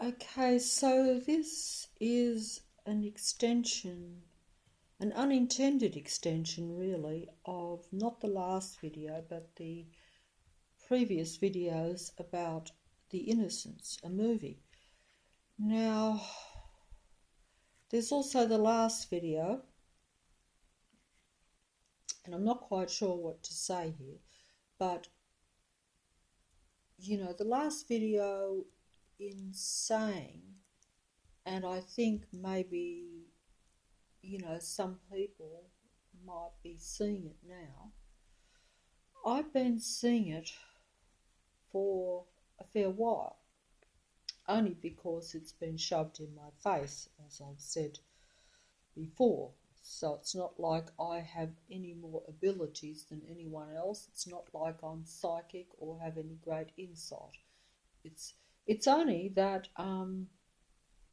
Okay, so this is an extension, an unintended extension really, of not the last video but the previous videos about The Innocents, a movie. Now, there's also the last video, and I'm not quite sure what to say here, but the last video in saying, and I think maybe some people might be seeing it now. I've been seeing it for a fair while, only because it's been shoved in my face, as I've said before. So it's not like I have any more abilities than anyone else. It's not like I'm psychic or have any great insight. It's only that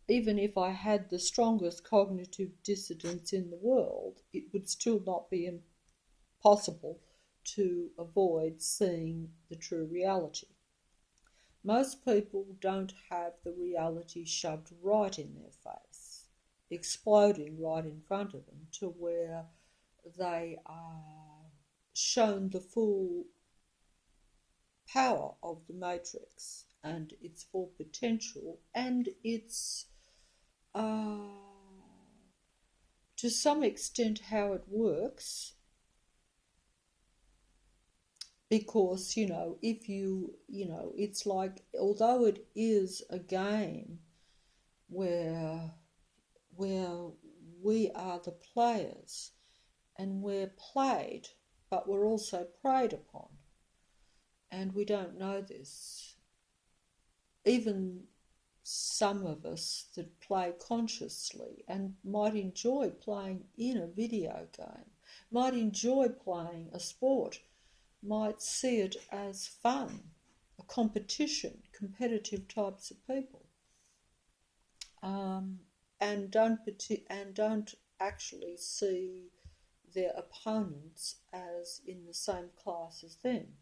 even if I had the strongest cognitive dissonance in the world, it would still not be impossible to avoid seeing the true reality. Most people don't have the reality shoved right in their face, exploding right in front of them, to where they are shown the full power of the matrix and its full potential and its to some extent how it works, because if it's like, although it is a game where we are the players and we're played, but we're also preyed upon, and we don't know this. Even some of us that play consciously and might enjoy playing in a video game, might enjoy playing a sport, might see it as fun, a competition, competitive types of people, and don't actually see their opponents as in the same class as them.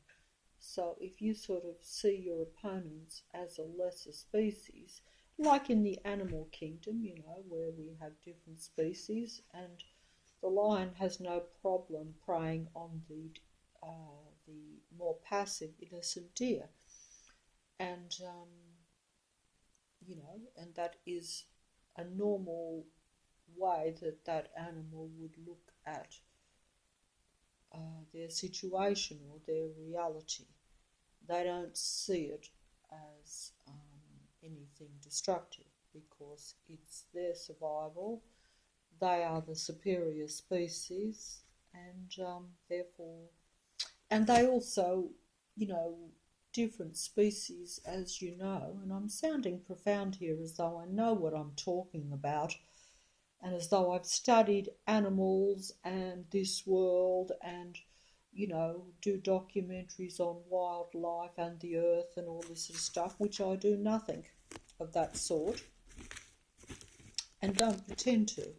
So if you sort of see your opponents as a lesser species, like in the animal kingdom, where we have different species, and the lion has no problem preying on the more passive, innocent deer, and and that is a normal way that animal would look at their situation or their reality. They don't see it as anything destructive, because it's their survival. They are the superior species, and therefore, and they also, different species, as you know, and I'm sounding profound here as though I know what I'm talking about, and as though I've studied animals and this world and, do documentaries on wildlife and the earth and all this sort of stuff, which I do nothing of that sort and don't pretend to.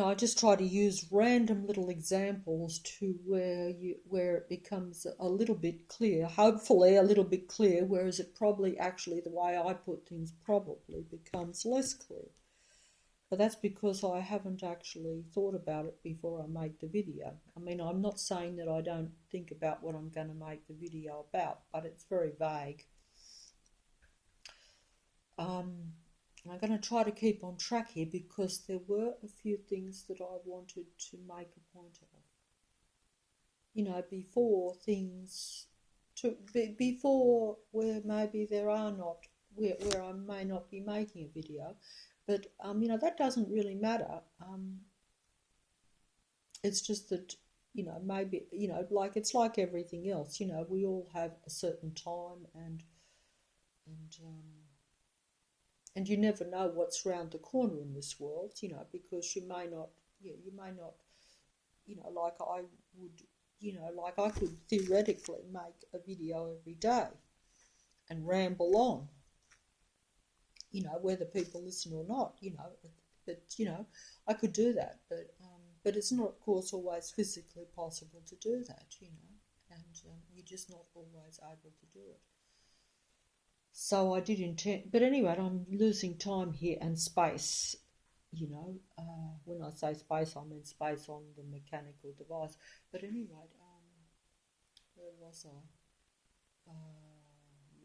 I just try to use random little examples to where it becomes a little bit clear, hopefully a little bit clear, whereas it probably actually, the way I put things probably becomes less clear. But that's because I haven't actually thought about it before I make the video. I mean, I'm not saying that I don't think about what I'm going to make the video about, but it's very vague. I'm going to try to keep on track here, because there were a few things that I wanted to make a point of. Before where maybe there are not, where I may not be making a video, but that doesn't really matter. It's just that maybe like, it's like everything else. We all have a certain time, and you never know what's round the corner in this world, because you may not, like I would, like I could theoretically make a video every day and ramble on, whether people listen or not, but I could do that, but it's not, of course, always physically possible to do that, and you're just not always able to do it. So I did intend, but anyway, I'm losing time here and space. When I say space, I mean space on the mechanical device. But anyway, where was I?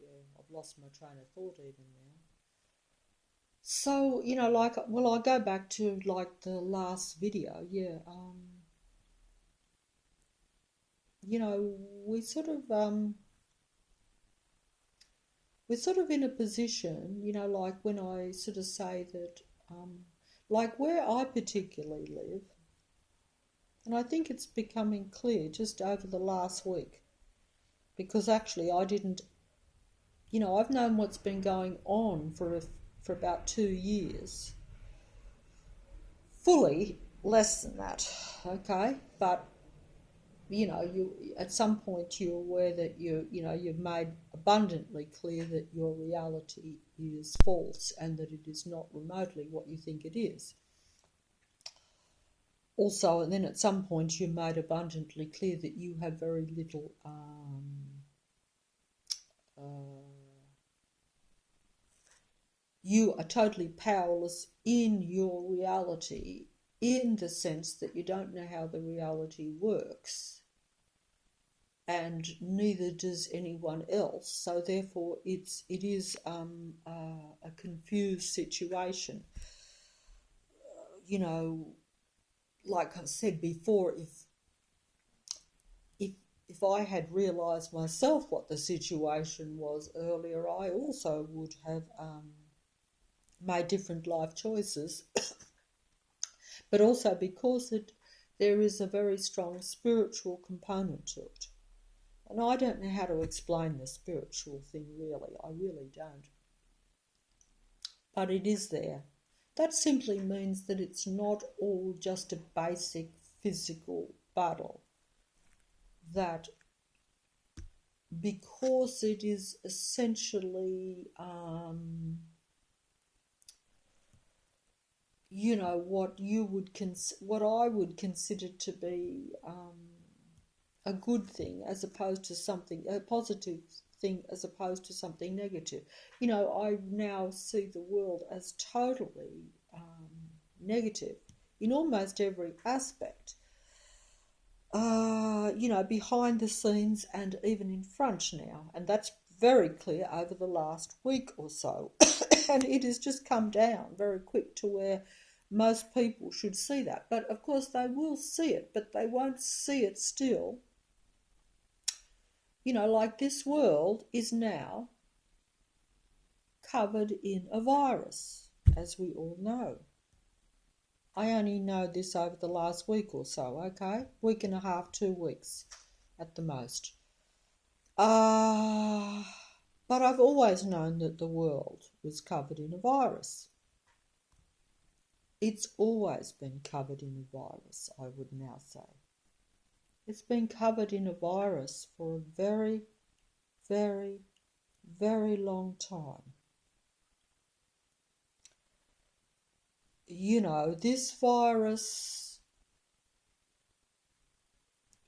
Yeah, I've lost my train of thought even now. So, I go back to like the last video, yeah. You know, we sort of we're sort of in a position, like when I sort of say that, like where I particularly live, and I think it's becoming clear just over the last week, because actually I didn't, I've known what's been going on for about 2 years, fully less than that, okay, but you at some point you're aware that you've made abundantly clear that your reality is false and that it is not remotely what you think it is. Also, and then at some point you made abundantly clear that you have very little you are totally powerless in your reality, in the sense that you don't know how the reality works, and neither does anyone else. So therefore, it is a confused situation. Like I've said before, if I had realised myself what the situation was earlier, I also would have made different life choices. But also because there is a very strong spiritual component to it. And I don't know how to explain the spiritual thing, really. I really don't. But it is there. That simply means that it's not all just a basic physical battle. That because it is essentially, what I would consider to be a good thing, as opposed to a positive thing, as opposed to something negative. I now see the world as totally negative in almost every aspect. Behind the scenes and even in front now, and that's very clear over the last week or so. And it has just come down very quick to where most people should see that. But of course they will see it, but they won't see it still. Like this world is now covered in a virus, as we all know. I only know this over the last week or so, okay? Week and a half, 2 weeks at the most. But I've always known that the world was covered in a virus. It's always been covered in a virus, I would now say. It's been covered in a virus for a very, very, very long time. This virus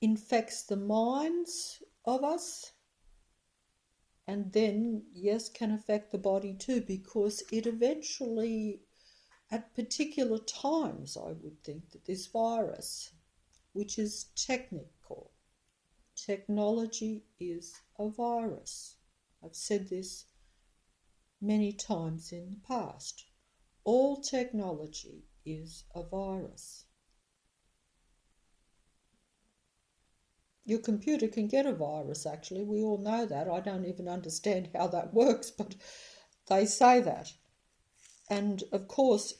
infects the minds of us, and then, yes, can affect the body too, because it eventually, at particular times, I would think that this virus, which is technology is a virus. I've said this many times in the past. All technology is a virus. Your computer can get a virus, actually. We all know that. I don't even understand how that works, but they say that. And of course,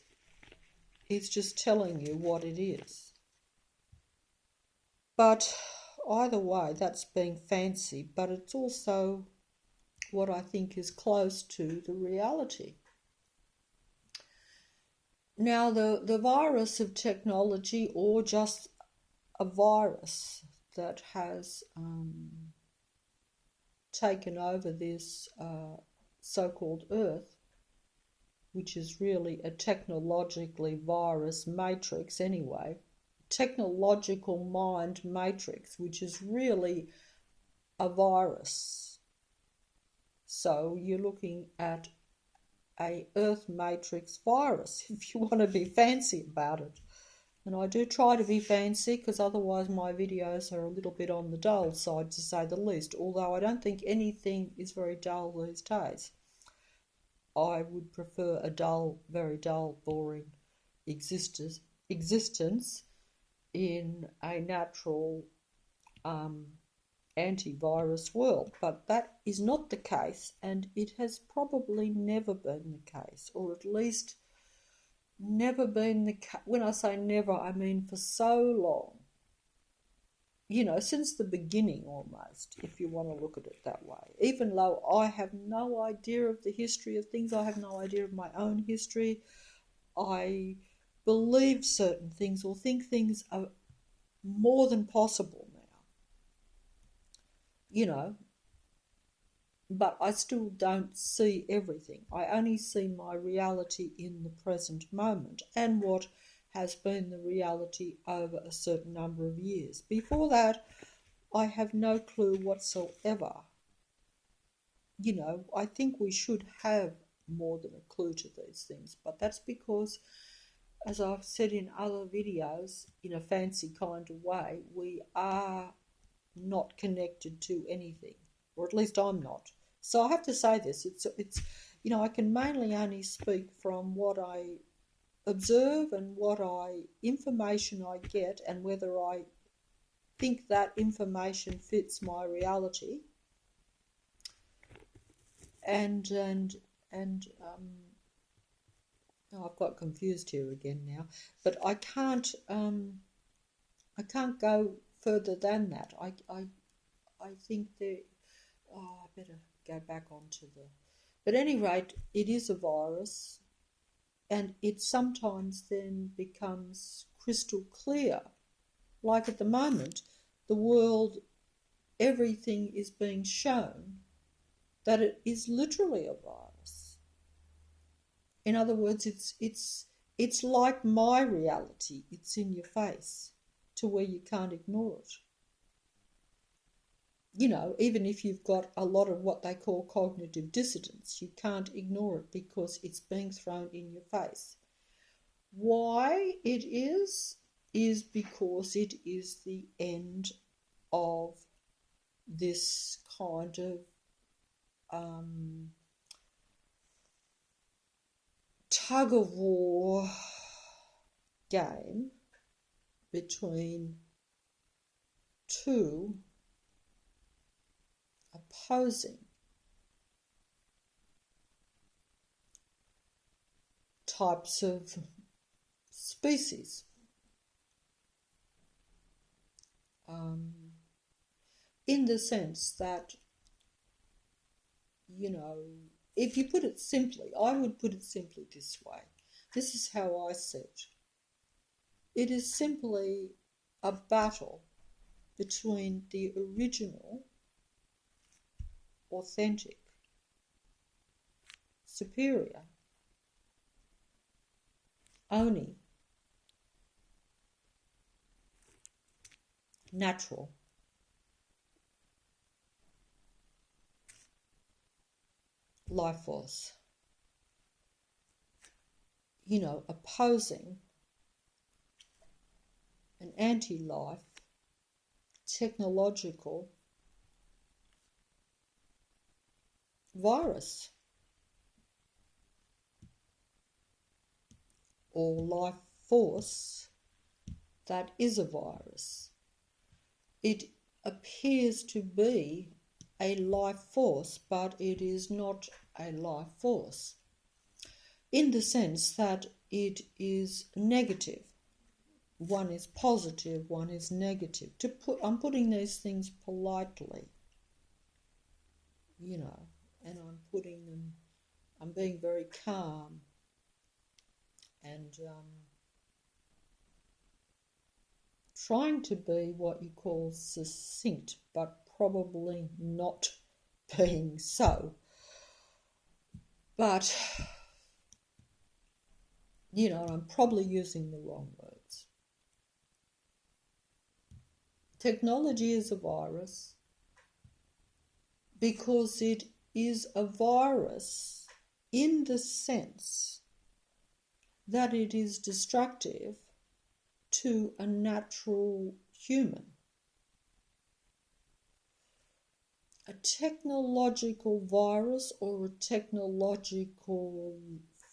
it's just telling you what it is. But either way, that's being fancy, but it's also what I think is close to the reality. Now, the virus of technology, or just a virus that has taken over this so-called Earth, which is really a technologically virus matrix anyway, technological mind matrix, which is really a virus. So you're looking at a Earth matrix virus, if you want to be fancy about it. And I do try to be fancy, because otherwise my videos are a little bit on the dull side, to say the least, although I don't think anything is very dull these days. I would prefer a dull, very dull, boring existence in a natural antivirus world, but that is not the case, and it has probably never been the case, or at least never been the case. When I say never, I mean for so long, since the beginning almost, if you want to look at it that way. Even though I have no idea of the history of things, I have no idea of my own history, I believe certain things or think things are more than possible now, but I still don't see everything. I only see my reality in the present moment and what has been the reality over a certain number of years. Before that, I have no clue whatsoever. I think we should have more than a clue to these things, but that's because, as I've said in other videos, in a fancy kind of way, we are not connected to anything, or at least I'm not. So I have to say this, it's I can mainly only speak from what I observe and information I get, and whether I think that information fits my reality. And I've got confused here again now, but I can't go further than that. I think that I better go back onto the. But at any rate, it is a virus, and it sometimes then becomes crystal clear. Like at the moment, the world, everything is being shown that it is literally a virus. In other words, it's like my reality. It's in your face to where you can't ignore it. Even if you've got a lot of what they call cognitive dissonance, you can't ignore it because it's being thrown in your face. Why it is because it is the end of this kind of tug-of-war game between two opposing types of species. In the sense that, if you put it simply, I would put it simply this way. This is how I see it. It is simply a battle between the original, authentic, superior, Oni, natural, life force, opposing an anti-life, technological virus or life force that is a virus. It appears to be a life force, but it is not a life force, in the sense that it is negative. One is positive, one is negative. I'm putting these things politely, and I'm being very calm and trying to be what you call succinct, but probably not being so. But, I'm probably using the wrong words. Technology is a virus because it is a virus in the sense that it is destructive to a natural human. A technological virus or a technological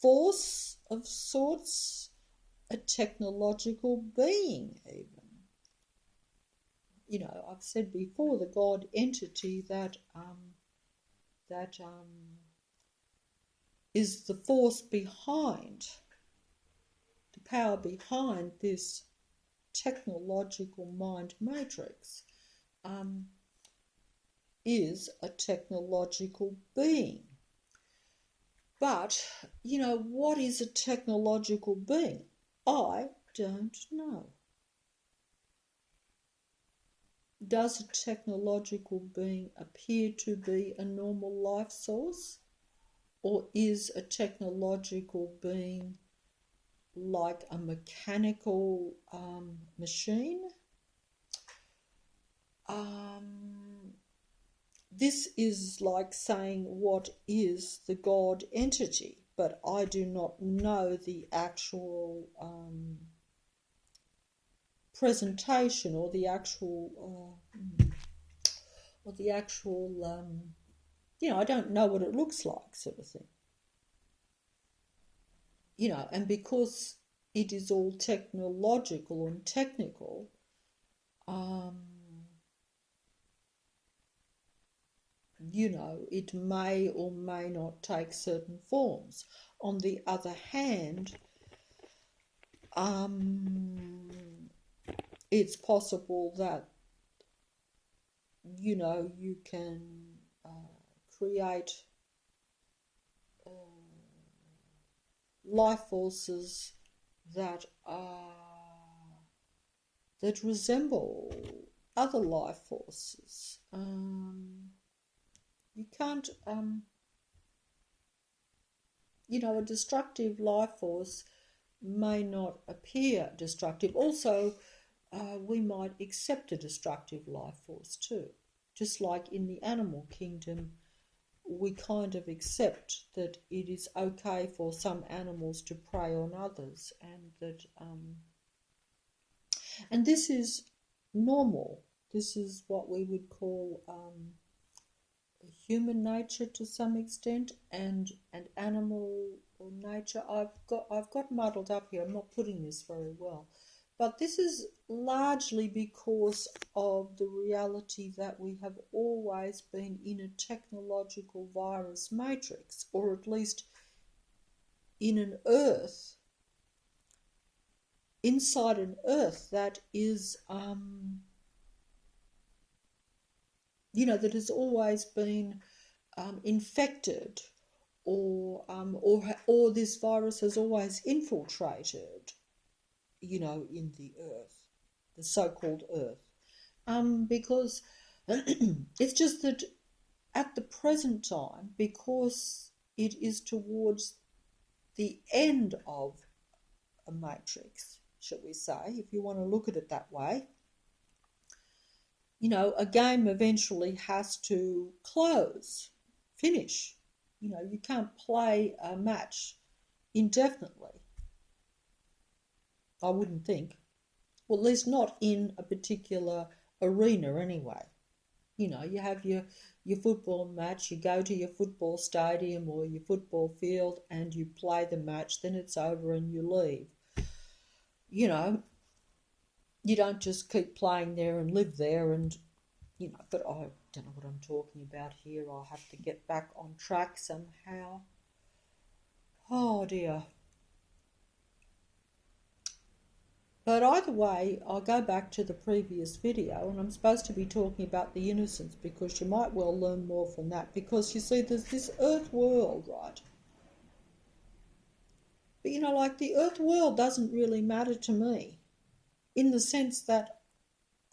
force of sorts, a technological being even. You know, I've said before, the God entity that is the force behind, the power behind this technological mind matrix, is a technological being. But, you know, what is a technological being? I don't know. Does a technological being appear to be a normal life source? Or is a technological being like a mechanical machine? This is like saying what is the God entity, but I do not know the actual presentation or the actual you know, I don't know what it looks like, sort of thing. You know, and because it is all technological and technical, you know, it may or may not take certain forms. On the other hand, it's possible that, you know, you can create life forces that resemble other life forces. You can't, you know, a destructive life force may not appear destructive. Also, we might accept a destructive life force too. Just like in the animal kingdom, we kind of accept that it is okay for some animals to prey on others, and that, and this is normal. This is what we would call human nature to some extent, and animal nature. I've got muddled up here. I'm not putting this very well, but this is largely because of the reality that we have always been in a technological virus matrix, or at least in an earth, inside an earth that is, you know, that has always been infected, or this virus has always infiltrated, you know, in the earth, the so-called earth, because it's just that at the present time, because it is towards the end of a matrix, shall we say, if you want to look at it that way, you know, a game eventually has to close, finish. You know, you can't play a match indefinitely, I wouldn't think. Well, at least not in a particular arena anyway. You know, you have your football match, you go to your football stadium or your football field and you play the match, then it's over and you leave. You know, you don't just keep playing there and live there, and, you know, but I don't know what I'm talking about here. I'll have to get back on track somehow. Oh dear. But either way, I'll go back to the previous video, and I'm supposed to be talking about the innocence, because you might well learn more from that, because you see, there's this earth world, right? But, you know, like, the earth world doesn't really matter to me, in the sense that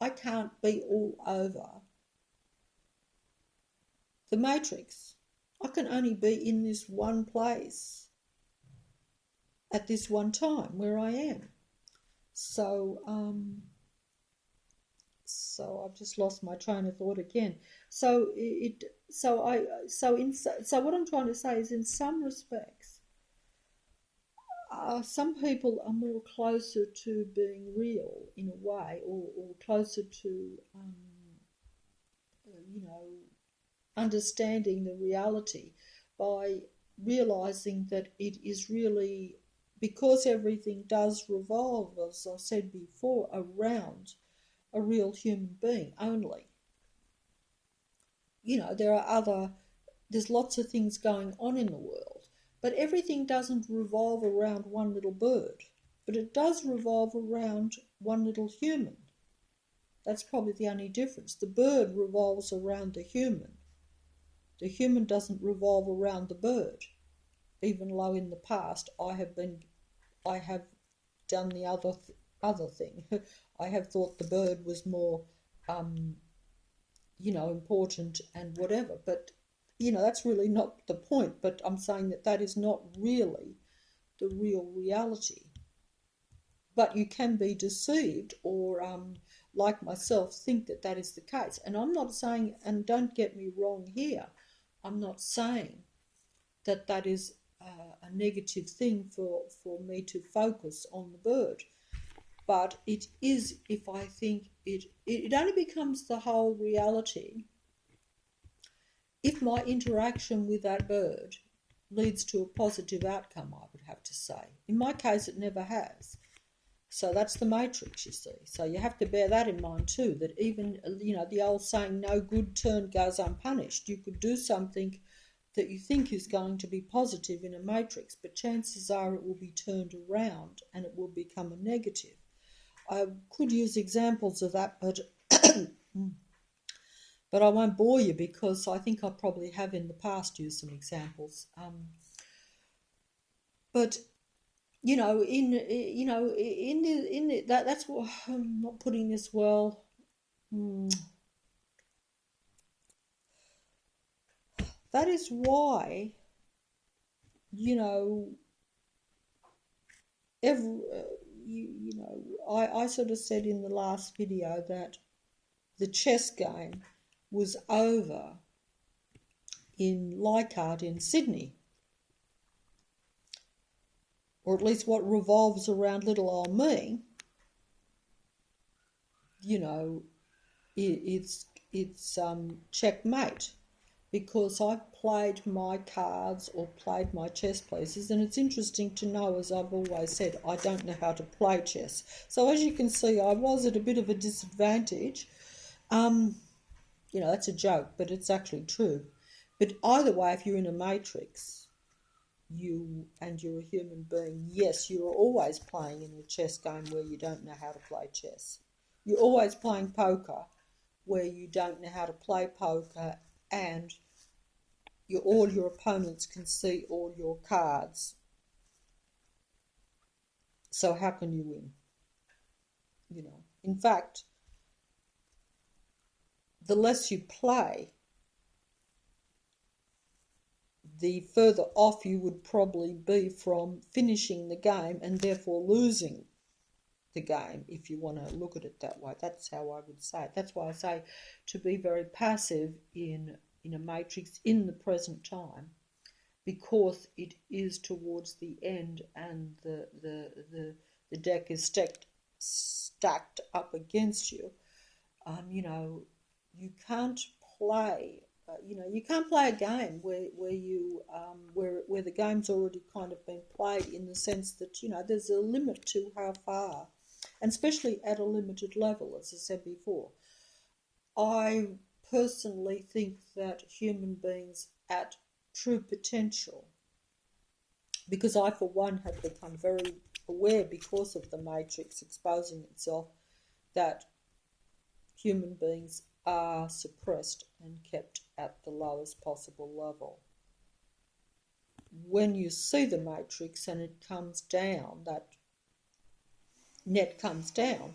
I can't be all over the matrix. I can only be in this one place at this one time where I am. So I've just lost my train of thought again. So so what I'm trying to say is, in some respects, some people are more closer to being real in a way, or closer to you know, understanding the reality by realizing that it is really, because everything does revolve, as I said before, around a real human being only. There's lots of things going on in the world, but everything doesn't revolve around one little bird, but it does revolve around one little human. That's probably the only difference. The bird revolves around the human. The human doesn't revolve around the bird, even though in the past I have done the other thing. I have thought the bird was more, important and whatever. But that's really not the point. But I'm saying that is not really the real reality. But you can be deceived, or like myself, think that is the case. And I'm not saying, and don't get me wrong here, I'm not saying that is a negative thing for me to focus on the bird. But it is, if I think it only becomes the whole reality if my interaction with that bird leads to a positive outcome, I would have to say. In my case, it never has. So that's the matrix, you see. So you have to bear that in mind too, that even, the old saying, no good turn goes unpunished. You could do something that you think is going to be positive in a matrix, but chances are it will be turned around and it will become a negative. I could use examples of that, but but I won't bore you, because I think I probably have in the past used some examples. But that's what I'm not putting this well. That is why, I sort of said in the last video that the chess game was over in Leichhardt in Sydney, or at least what revolves around little old me. It's checkmate, because I've played my cards or played my chess pieces, and it's interesting to know, as I've always said, I don't know how to play chess. So as you can see, I was at a bit of a disadvantage. That's a joke, but it's actually true. But either way, if you're in a matrix, you're a human being, yes, you're always playing in a chess game where you don't know how to play chess. You're always playing poker where you don't know how to play poker, and all your opponents can see all your cards. So how can you win? In fact, the less you play, the further off you would probably be from finishing the game, and therefore losing the game, if you want to look at it that way. That's how I would say it. That's why I say to be very passive in a matrix in the present time, because it is towards the end and the deck is stacked up against you. You can't play. You can't play a game where the game's already kind of been played, in the sense that there's a limit to how far, and especially at a limited level, as I said before. I personally think that human beings at true potential, because I for one have become very aware, because of the matrix exposing itself, that human beings are suppressed and kept at the lowest possible level. When you see the matrix and it comes down, that net comes down,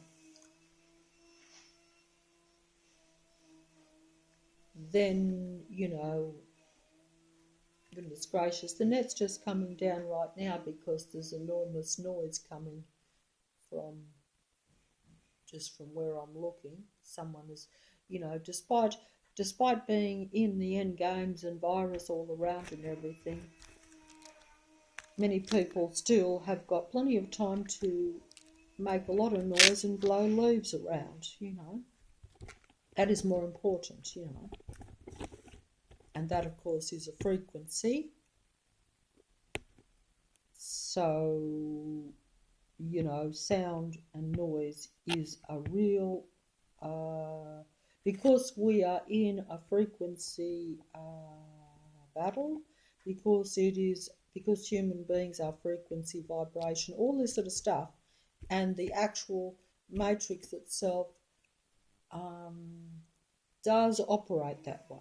then, goodness gracious, the net's just coming down right now because there's enormous noise coming just from where I'm looking. Someone is, despite despite being in the end games and virus all around and everything, many people still have got plenty of time to make a lot of noise and blow leaves around, That is more important, And that, of course, is a frequency. So, sound and noise is a real, because we are in a frequency battle, because human beings are frequency, vibration, all this sort of stuff, and the actual matrix itself does operate that way.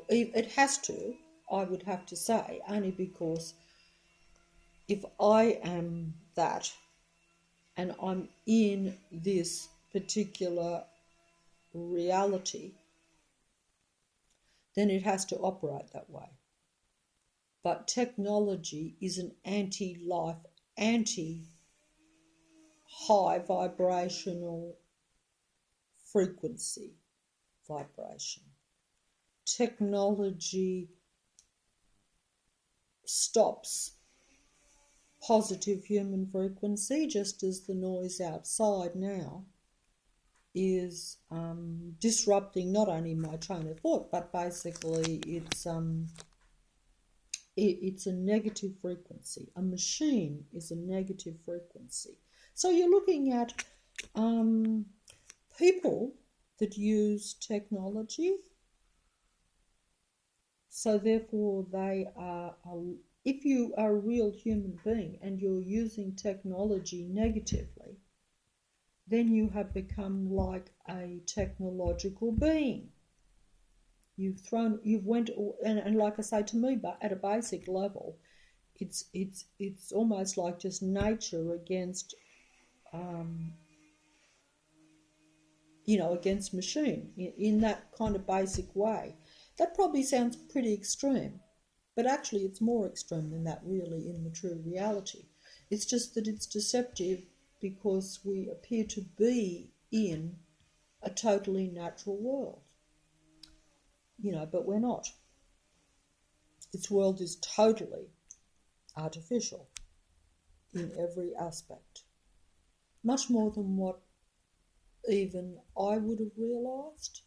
It has to, I would have to say, only because if I am that and I'm in this particular reality, then it has to operate that way. But technology is an anti-life, anti-high vibrational frequency vibration. Technology stops positive human frequency, just as the noise outside now is disrupting not only my train of thought, but basically it's a negative frequency. A machine is a negative frequency. So you're looking at people that use technology. So therefore they are, if you are a real human being and you're using technology negatively, then you have become like a technological being. You've went, and like I say, to me, but at a basic level, it's almost like just nature against, against machine in that kind of basic way. That probably sounds pretty extreme, but actually it's more extreme than that really in the true reality. It's just that it's deceptive because we appear to be in a totally natural world, but we're not. Its world is totally artificial in every aspect, much more than what even I would have realised.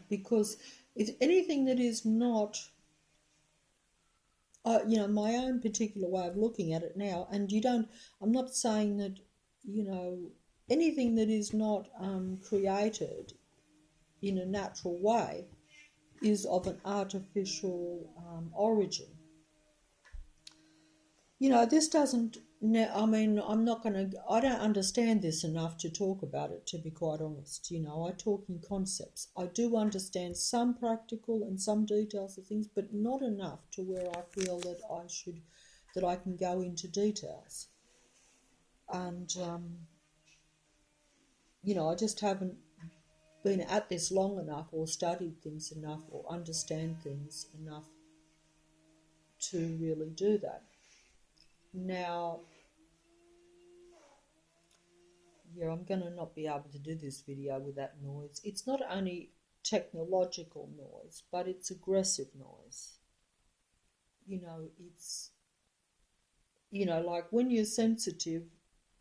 Because it's anything that is not, my own particular way of looking at it now, and I'm not saying that, anything that is not created in a natural way is of an artificial origin. This doesn't, I don't understand this enough to talk about it, to be quite honest. I talk in concepts. I do understand some practical and some details of things, but not enough to where I feel that I can go into details. And, I just haven't been at this long enough or studied things enough or understand things enough to really do that. Now, I'm going to not be able to do this video with that noise. It's not only technological noise, but it's aggressive noise. It's, like when you're sensitive,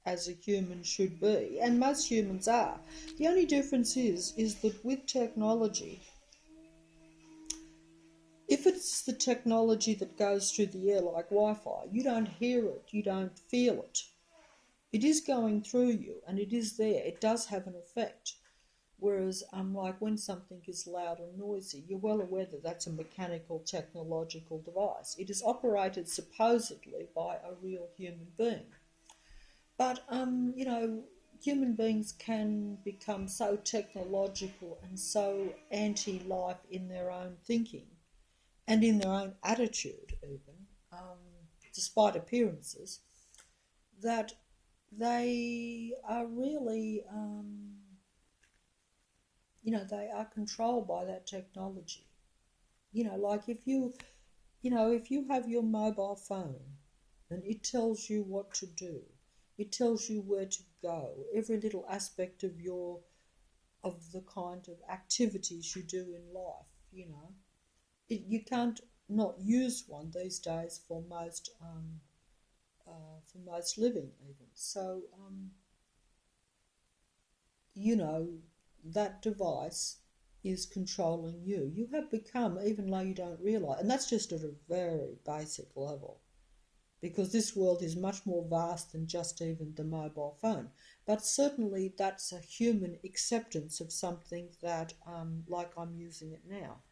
as a human should be, and most humans are. The only difference is that with technology, if it's the technology that goes through the air like Wi-Fi, you don't hear it, you don't feel it. It is going through you and it is there. It does have an effect. Whereas like when something is loud and noisy, you're well aware that that's a mechanical technological device. It is operated supposedly by a real human being. But, human beings can become so technological and so anti-life in their own thinking and in their own attitude even, despite appearances, that they are really, they are controlled by that technology. Like if you have your mobile phone and it tells you what to do. It tells you where to go. Every little aspect of the kind of activities you do in life, you know. You can't not use one these days for most living even. So, you know, that device is controlling you. You have become, even though you don't realise, and that's just at a very basic level, because this world is much more vast than just even the mobile phone. But certainly that's a human acceptance of something that, like I'm using it now.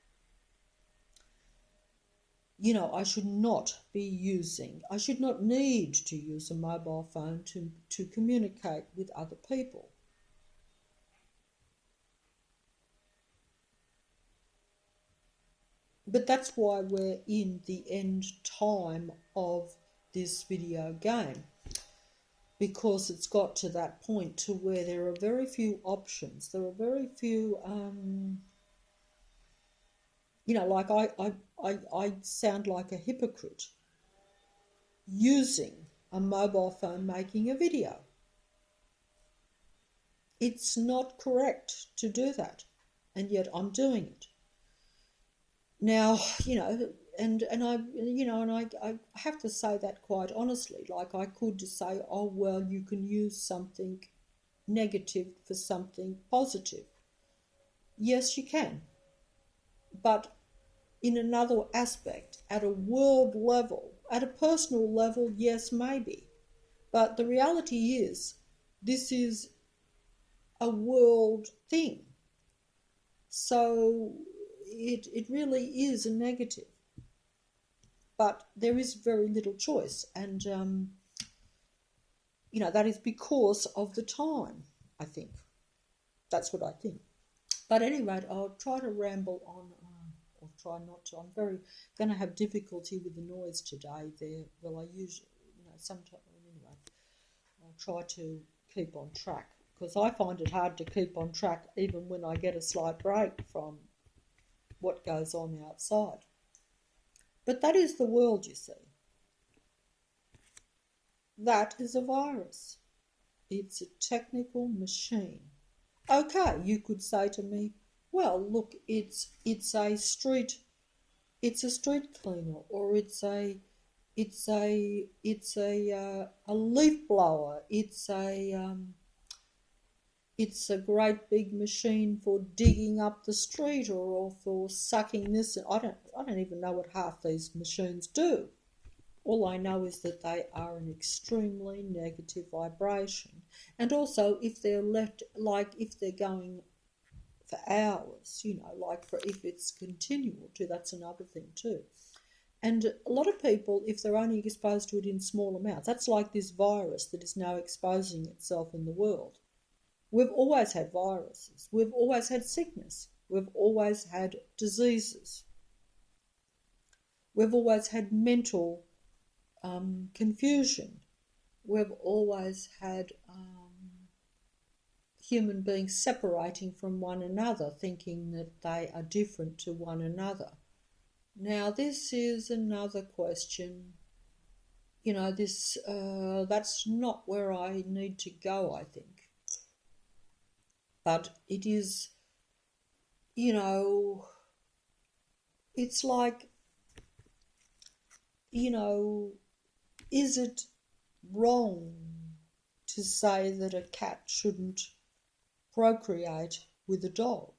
You know, I should not need to use a mobile phone to communicate with other people. But that's why we're in the end time of this video game, because it's got to that point to where there are very few options. There are very few, you know, like I sound like a hypocrite using a mobile phone making a video. It's not correct to do that, and yet I'm doing it. Now, you know, and I have to say that quite honestly. Like, I could say, oh well, you can use something negative for something positive. Yes, you can. But in another aspect, at a world level, at a personal level, yes, maybe. But the reality is, this is a world thing. So it really is a negative. But there is very little choice. And, you know, that is because of the time, I think. That's what I think. But at any rate, I'll try to ramble on, or try not to. I'm going to have difficulty with the noise today there. Well, I usually, you know, sometimes, anyway, I'll try to keep on track, because I find it hard to keep on track even when I get a slight break from what goes on outside. But that is the world, you see. That is a virus. It's a technical machine. Okay, you could say to me, well, look, it's a street cleaner, or it's a leaf blower. It's a great big machine for digging up the street, or for sucking this. I don't even know what half these machines do. All I know is that they are an extremely negative vibration. And also, if they're left, like if they're going for hours, you know, like if it's continual too, that's another thing too. And a lot of people, if they're only exposed to it in small amounts, that's like this virus that is now exposing itself in the world. We've always had viruses. We've always had sickness. We've always had diseases. We've always had mental confusion. We've always had human beings separating from one another, thinking that they are different to one another. Now, this is another question. You know, that's not where I need to go, I think. But it is, you know, it's like, you know, is it wrong to say that a cat shouldn't procreate with a dog?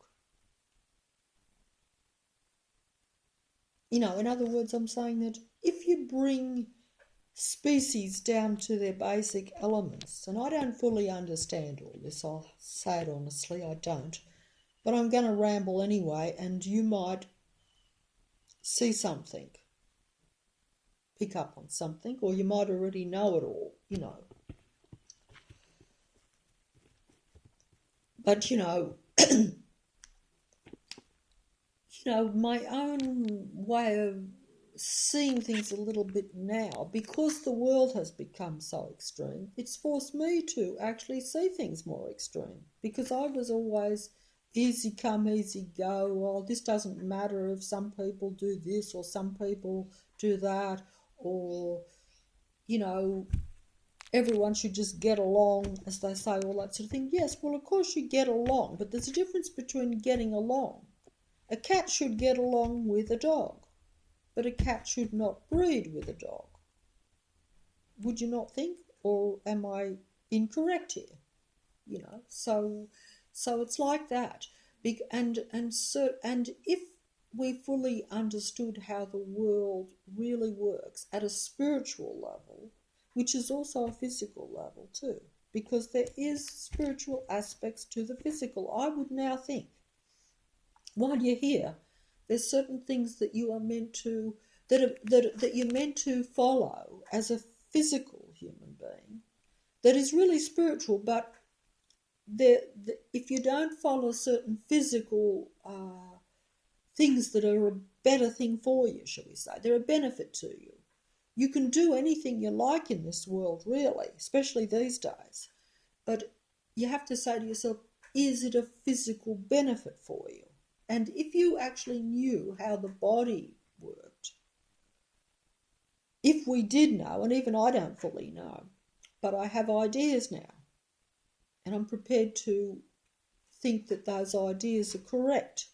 You know, in other words, I'm saying that if you bring species down to their basic elements, and I don't fully understand all this, I'll say it honestly, I don't, but I'm going to ramble anyway, and you might see something, pick up on something, or you might already know it all, you know. But, you know, my own way of seeing things a little bit now, because the world has become so extreme, it's forced me to actually see things more extreme, because I was always easy come, easy go. Well, this doesn't matter if some people do this or some people do that, or, you know, everyone should just get along, as they say, all that sort of thing. Yes, well, of course you get along, but there's a difference between getting along. A cat should get along with a dog, but a cat should not breed with a dog. Would you not think? Or am I incorrect here? You know, so it's like that. And if we fully understood how the world really works at a spiritual level, which is also a physical level too, because there is spiritual aspects to the physical. I would now think, while you're here, there's certain things that you are meant to that you're meant to follow as a physical human being that is really spiritual, but if you don't follow certain physical things that are a better thing for you, shall we say, they're a benefit to you. You can do anything you like in this world, really, especially these days. But you have to say to yourself, is it a physical benefit for you? And if you actually knew how the body worked, if we did know, and even I don't fully know, but I have ideas now, and I'm prepared to think that those ideas are correct.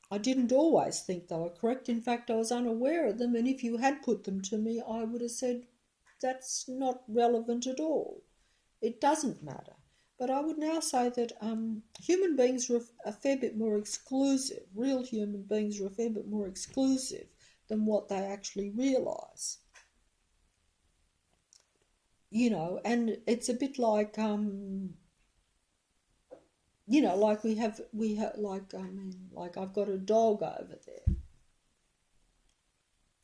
I didn't always think they were correct. In fact, I was unaware of them, and if you had put them to me, I would have said, that's not relevant at all. It doesn't matter. But I would now say that human beings are a fair bit more exclusive. Real human beings are a fair bit more exclusive than what they actually realise. You know, and it's a bit like, you know, like like I've got a dog over there.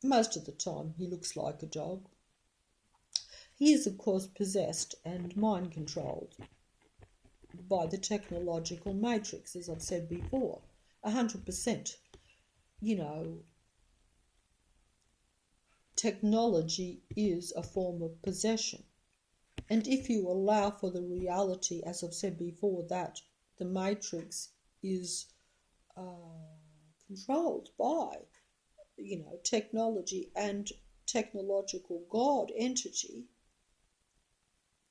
Most of the time he looks like a dog. He is, of course, possessed and mind controlled by the technological matrix, as I've said before, 100%. You know, technology is a form of possession. And if you allow for the reality, as I've said before, that the matrix is controlled by, you know, technology and technological God entity,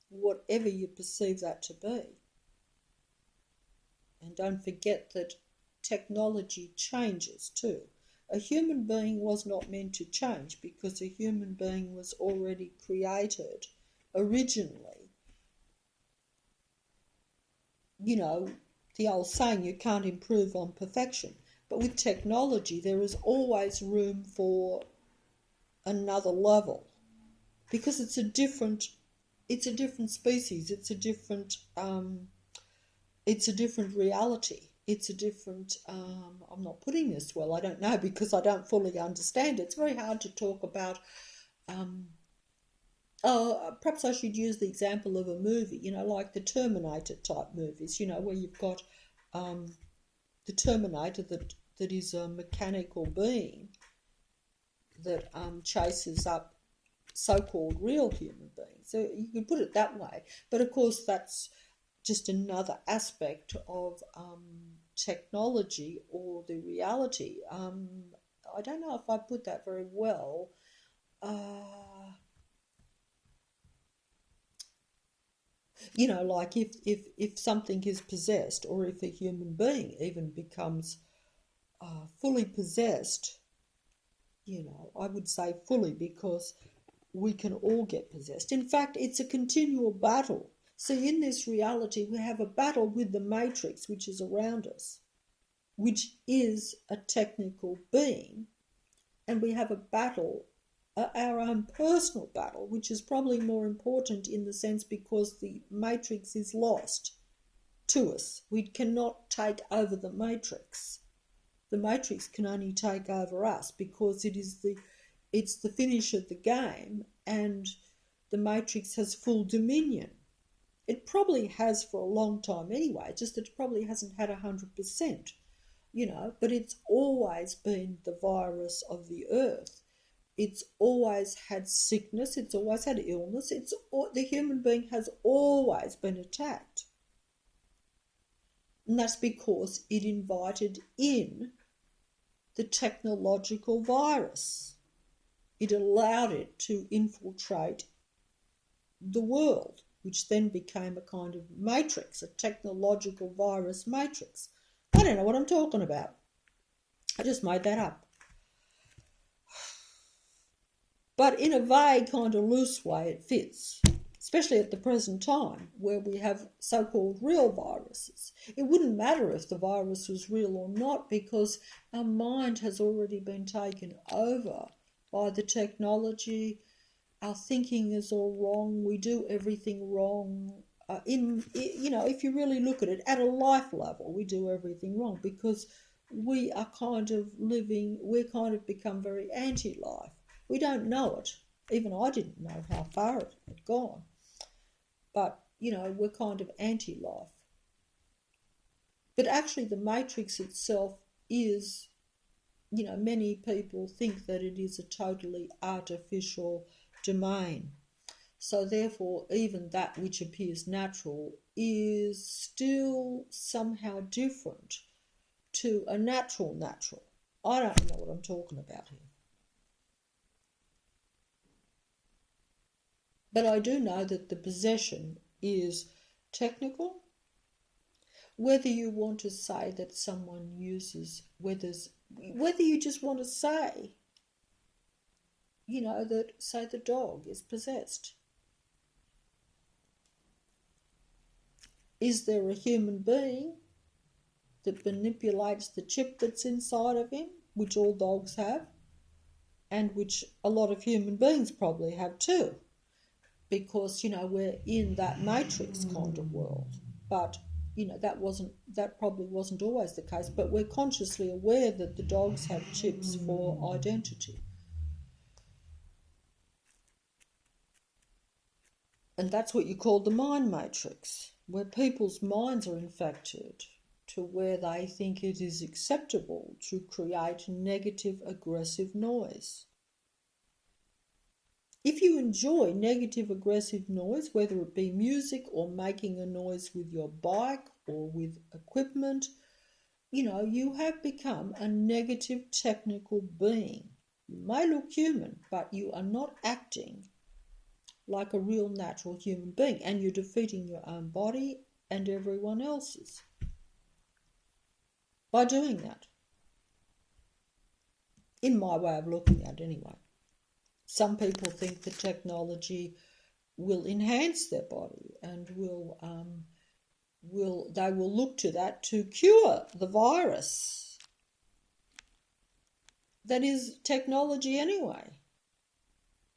whatever you perceive that to be. And don't forget that technology changes too. A human being was not meant to change because a human being was already created originally. You know, the old saying, you can't improve on perfection. But with technology, there is always room for another level because it's a different species. It's a different reality. It's a different, I'm not putting this well, I don't know, because I don't fully understand it. It's very hard to talk about, perhaps I should use the example of a movie, you know, like the Terminator type movies, you know, where you've got the Terminator that is a mechanical being that chases up so-called real human beings. So you could put it that way. But of course that's just another aspect of technology or the reality. I don't know if I put that very well. You know, like if something is possessed, or if a human being even becomes fully possessed, you know, I would say fully because we can all get possessed. In fact, it's a continual battle. See, in this reality, we have a battle with the matrix, which is around us, which is a technical being, and we have a battle, our own personal battle, which is probably more important in the sense because the matrix is lost to us. We cannot take over the matrix. The matrix can only take over us because it's the finish of the game, and the matrix has full dominion. It probably has for a long time anyway, just that it probably hasn't had 100%, you know, but it's always been the virus of the earth. It's always had sickness, it's always had illness, the human being has always been attacked. And that's because it invited in the technological virus. it allowed it to infiltrate the world, which then became a kind of matrix, a technological virus matrix. I don't know what I'm talking about. I just made that up. But in a vague kind of loose way it fits, especially at the present time where we have so-called real viruses. It wouldn't matter if the virus was real or not because our mind has already been taken over by the technology. Our thinking is all wrong. We do everything wrong. If you really look at it at a life level, we do everything wrong because we are kind of become very anti-life. We don't know it. Even I didn't know how far it had gone. But, we're kind of anti-life. But actually the matrix itself is, many people think that it is a totally artificial domain. So therefore, even that which appears natural is still somehow different to a natural. I don't know what I'm talking about here. But I do know that the possession is technical. Whether you want to say that someone uses, whether you just want to say, that, say, the dog is possessed. Is there a human being that manipulates the chip that's inside of him, which all dogs have, and which a lot of human beings probably have too? Because, we're in that matrix kind of world. But, that probably wasn't always the case, but we're consciously aware that the dogs have chips for identity. And that's what you call the mind matrix, where people's minds are infected to where they think it is acceptable to create negative, aggressive noise. If you enjoy negative, aggressive noise, whether it be music or making a noise with your bike or with equipment, you have become a negative technical being. You may look human, but you are not acting like a real natural human being, and you're defeating your own body and everyone else's by doing that. In my way of looking at it anyway. Some people think that technology will enhance their body and they will look to that to cure the virus. That is technology anyway.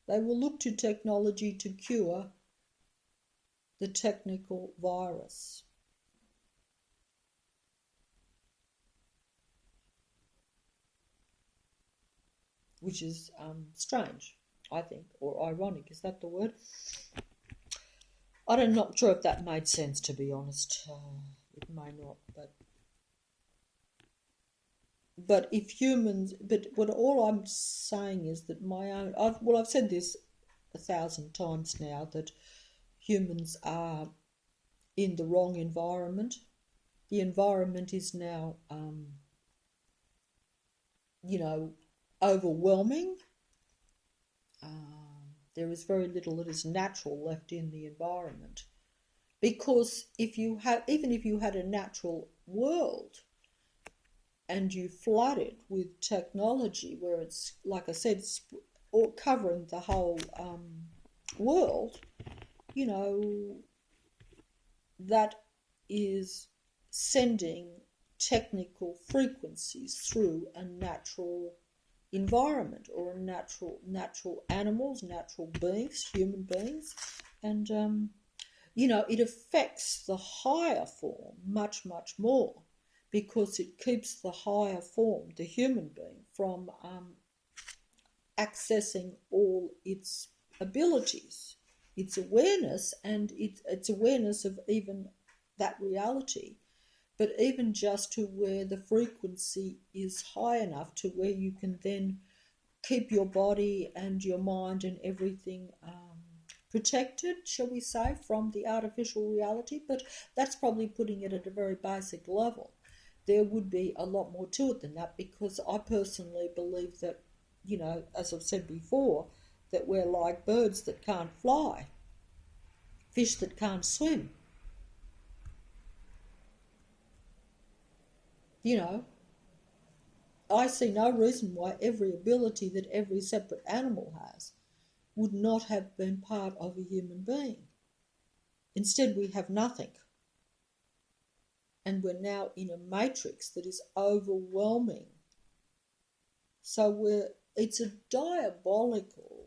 They will look to technology to cure the technical virus. Which is strange, I think, or ironic. Is that the word? I'm not sure if that made sense, to be honest. It may not, but if humans, but what all I'm saying is that I've said this 1,000 times now, that humans are in the wrong environment. The environment is now, overwhelming. There is very little that is natural left in the environment, because even if you had a natural world and you flood it with technology where it's, like I said, all covering the whole world, that is sending technical frequencies through a natural environment, or a natural animals, natural beings, human beings, and it affects the higher form much more, because it keeps the higher form, the human being, from accessing all its abilities, its awareness, and its awareness of even that reality. But even just to where the frequency is high enough to where you can then keep your body and your mind and everything protected, shall we say, from the artificial reality. But that's probably putting it at a very basic level. There would be a lot more to it than that, because I personally believe that as I've said before, that we're like birds that can't fly, fish that can't swim. You know, I see no reason why every ability that every separate animal has would not have been part of a human being. Instead, we have nothing. And we're now in a matrix that is overwhelming. So it's a diabolical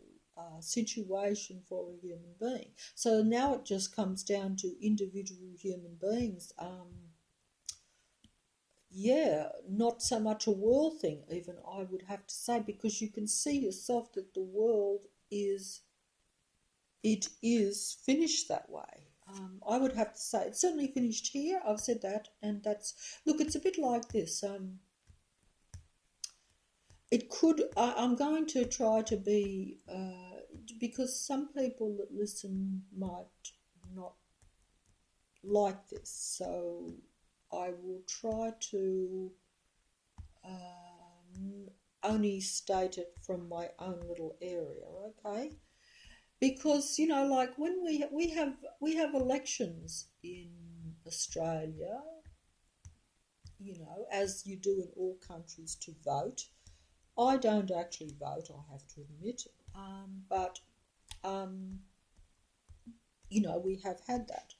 situation for a human being. So now it just comes down to individual human beings. Not so much a world thing, even, I would have to say, because you can see yourself that the world is finished that way. I would have to say it's certainly finished here. I've said that, and look, it's a bit like this. It could. I'm going to try to be because some people that listen might not like this, so I will try to only state it from my own little area, okay? Because like when we have elections in Australia, as you do in all countries, to vote. I don't actually vote, I have to admit, but we have had that.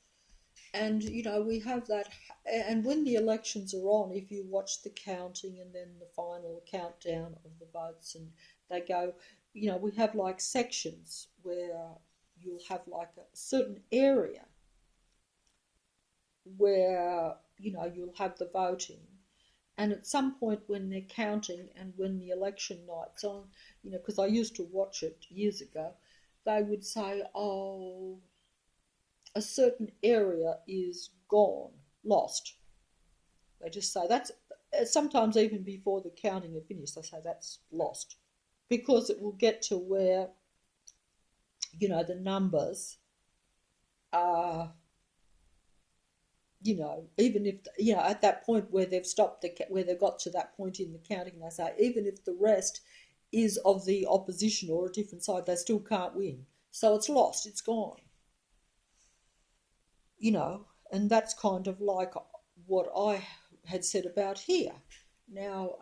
And, we have that, and when the elections are on, if you watch the counting and then the final countdown of the votes, and they go, we have like sections where you'll have like a certain area where, you'll have the voting. And at some point when they're counting and when the election night's on, because I used to watch it years ago, they would say, oh, a certain area is gone, lost. They just say that's, sometimes even before the counting are finished, they say that's lost. Because it will get to where, the numbers are, even if, at that point where they've stopped, where they've got to that point in the counting, they say, even if the rest is of the opposition or a different side, they still can't win. So it's lost, it's gone. And that's kind of like what I had said about here. Now,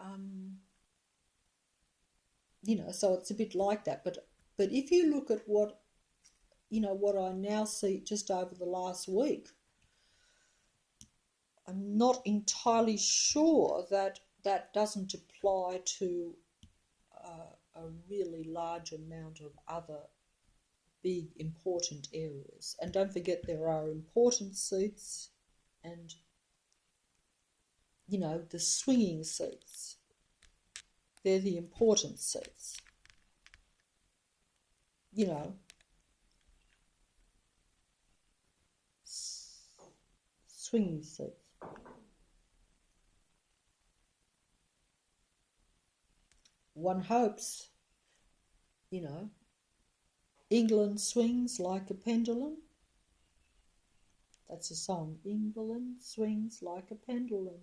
so it's a bit like that. But if you look at what I now see just over the last week, I'm not entirely sure that that doesn't apply to a really large amount of other big important areas. And don't forget, there are important seats and the swinging seats. They're the important seats. Swinging seats. One hopes, England swings like a pendulum. That's a song. England swings like a pendulum.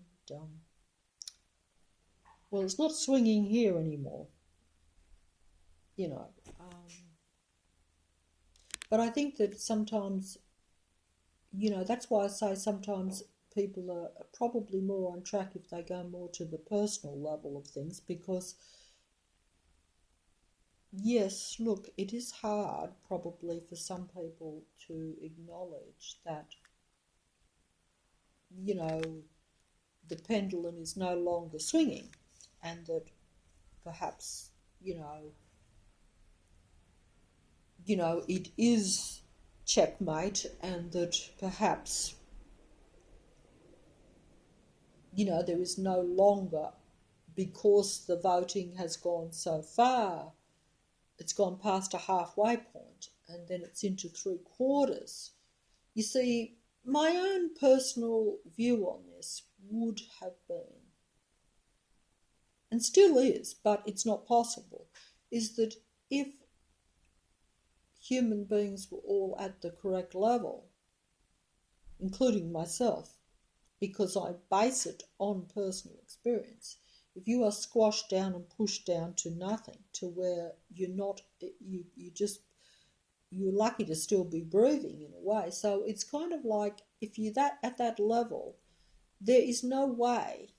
Well, it's not swinging here anymore. But I think that sometimes, that's why I say sometimes people are probably more on track if they go more to the personal level of things, because yes, look, it is hard probably for some people to acknowledge that, the pendulum is no longer swinging, and that perhaps, it is checkmate, and that perhaps, there is no longer, because the voting has gone so far, it's gone past a halfway point, and then it's into 3/4. You see, my own personal view on this would have been, and still is, but it's not possible, is that if human beings were all at the correct level, including myself, because I base it on personal experience, if you are squashed down and pushed down to nothing, to where you're not, you're lucky to still be breathing in a way. So it's kind of like if you're that at that level, there is no way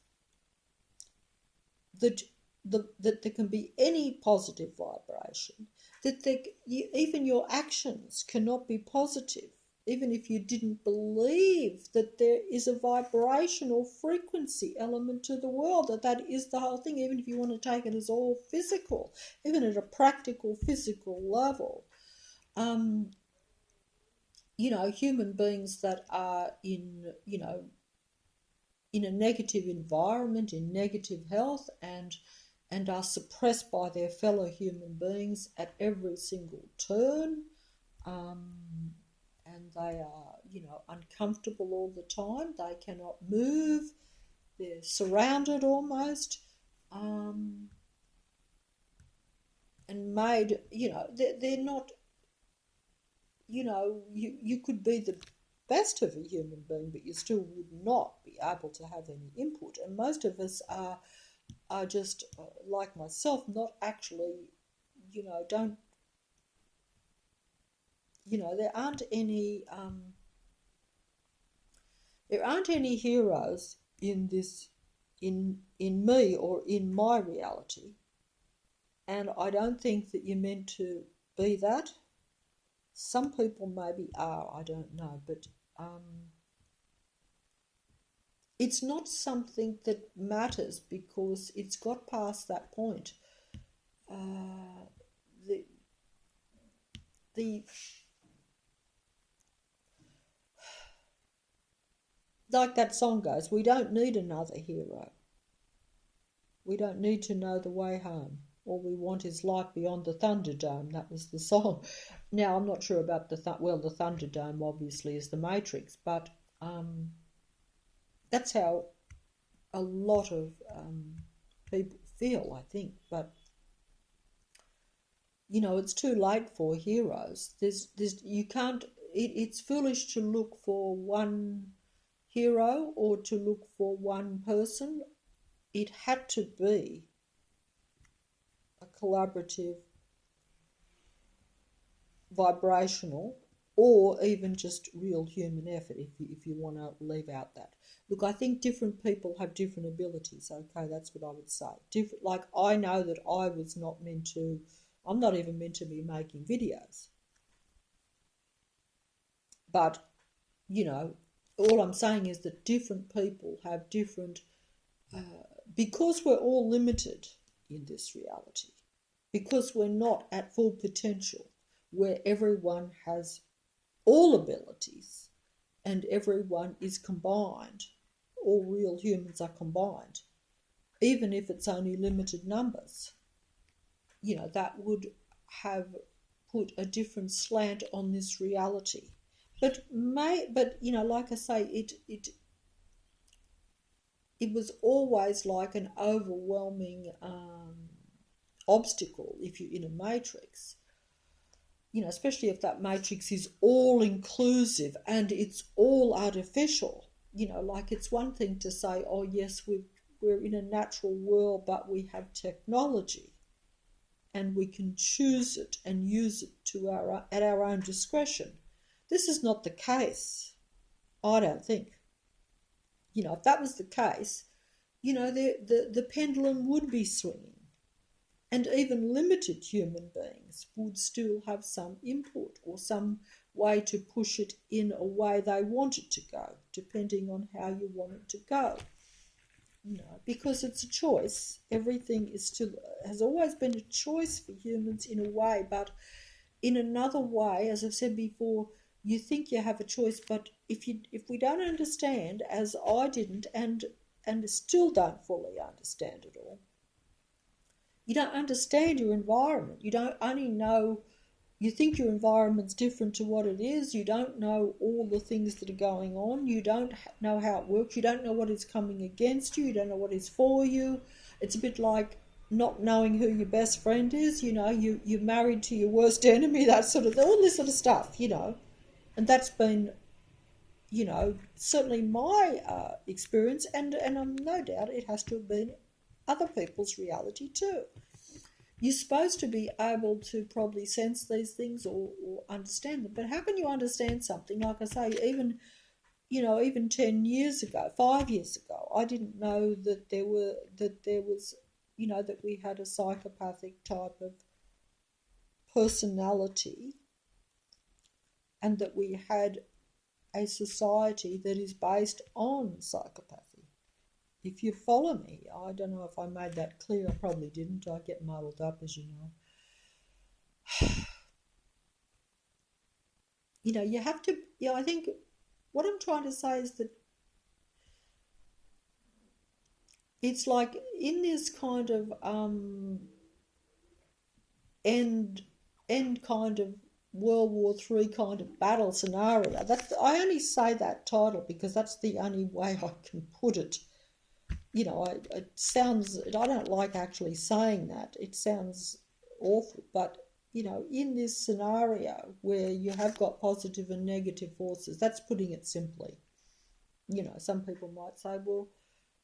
that that there can be any positive vibration, that even your actions cannot be positive, even if you didn't believe that there is a vibrational frequency element to the world, that is the whole thing, even if you want to take it as all physical, even at a practical physical level. Human beings that are in a negative environment, in negative health, and are suppressed by their fellow human beings at every single turn, and they are, uncomfortable all the time. They cannot move. They're surrounded almost, and made, they're not, you could be the best of a human being, but you still would not be able to have any input. And most of us are just like myself, not actually, don't, there aren't any heroes in this, in me or in my reality, and I don't think that you're meant to be that. Some people maybe are, I don't know, but it's not something that matters because it's got past that point. The like that song goes, we don't need another hero. We don't need to know the way home. All we want is life beyond the Thunderdome. That was the song. Now, I'm not sure about the Thunderdome obviously is the Matrix, but that's how a lot of people feel, I think. But it's too late for heroes. You can't. It's foolish to look for one hero or to look for one person. It had to be a collaborative, vibrational, or even just real human effort, if you want to leave out that. Look, I think different people have different abilities, okay, that's what I would say. Like, I know that I'm not even meant to be making videos. But, all I'm saying is that different people have different, because we're all limited in this reality, because we're not at full potential, where everyone has all abilities and everyone is combined, all real humans are combined, even if it's only limited numbers, that would have put a different slant on this reality. But like I say, it was always like an overwhelming obstacle if you're in a matrix. Especially if that matrix is all inclusive and it's all artificial. Like, it's one thing to say, oh yes, we're in a natural world, but we have technology and we can choose it and use it at our own discretion. This is not the case, I don't think. If that was the case, the pendulum would be swinging. And even limited human beings would still have some input or some way to push it in a way they want it to go, depending on how you want it to go. Because it's a choice. Everything has always been a choice for humans in a way, but in another way, as I've said before, you think you have a choice, but if we don't understand, as I didn't and still don't fully understand it all, you don't understand your environment. You don't only know, you think your environment's different to what it is. You don't know all the things that are going on. You don't know how it works. You don't know what is coming against you. You don't know what is for you. It's a bit like not knowing who your best friend is. You're married to your worst enemy, that sort of, all this sort of stuff, And that's been, certainly my experience, and I'm no doubt it has to have been other people's reality too. You're supposed to be able to probably sense these things or understand them. But how can you understand something? Like I say, even 10 years ago, 5 years ago, I didn't know that there was, that we had a psychopathic type of personality and that we had a society that is based on psychopathy. If you follow me, I don't know if I made that clear. I probably didn't. I get muddled up, as you know. You have to, I think what I'm trying to say is that it's like in this kind of end kind of World War III kind of battle scenario. I only say that title because that's the only way I can put it. It sounds, I don't like actually saying that. It sounds awful, but, in this scenario where you have got positive and negative forces, that's putting it simply. Some people might say, well,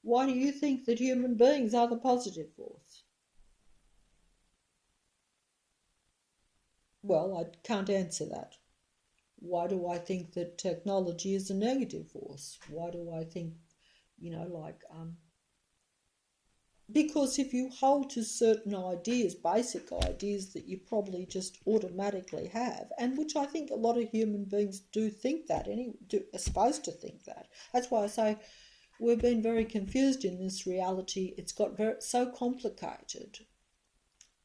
why do you think that human beings are the positive force? Well, I can't answer that. Why do I think that technology is a negative force? Why do I think, because if you hold to certain ideas, basic ideas that you probably just automatically have, and which I think a lot of human beings do think that, are supposed to think that. That's why I say we've been very confused in this reality. It's got so complicated,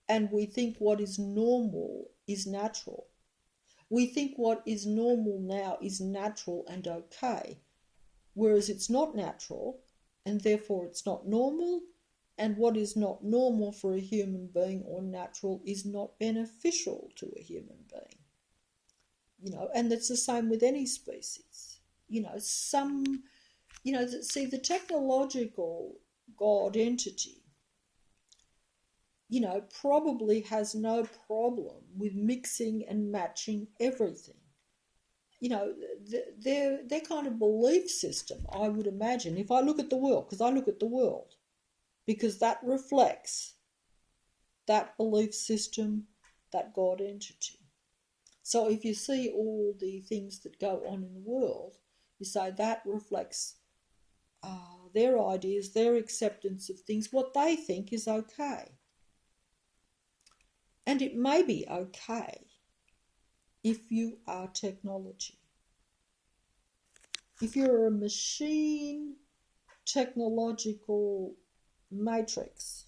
and we think what is normal is natural. We think what is normal now is natural and okay, whereas it's not natural, and therefore it's not normal. And what is not normal for a human being or natural is not beneficial to a human being. And that's the same with any species. See, the technological God entity, probably has no problem with mixing and matching everything. Their kind of belief system, I would imagine, if I look at the world, because I look at the world, because that reflects that belief system, that God entity. So if you see all the things that go on in the world, you say that reflects their ideas, their acceptance of things, what they think is okay. And it may be okay if you are technology. If you're a machine technological matrix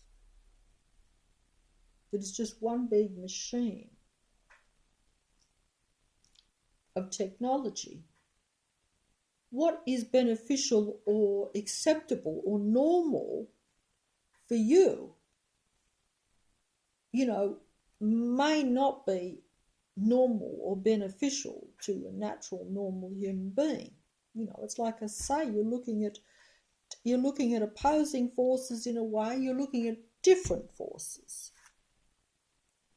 that is just one big machine of technology, what is beneficial or acceptable or normal for you, may not be normal or beneficial to a natural, normal human being. It's like I say, you're looking at opposing forces in a way, you're looking at different forces.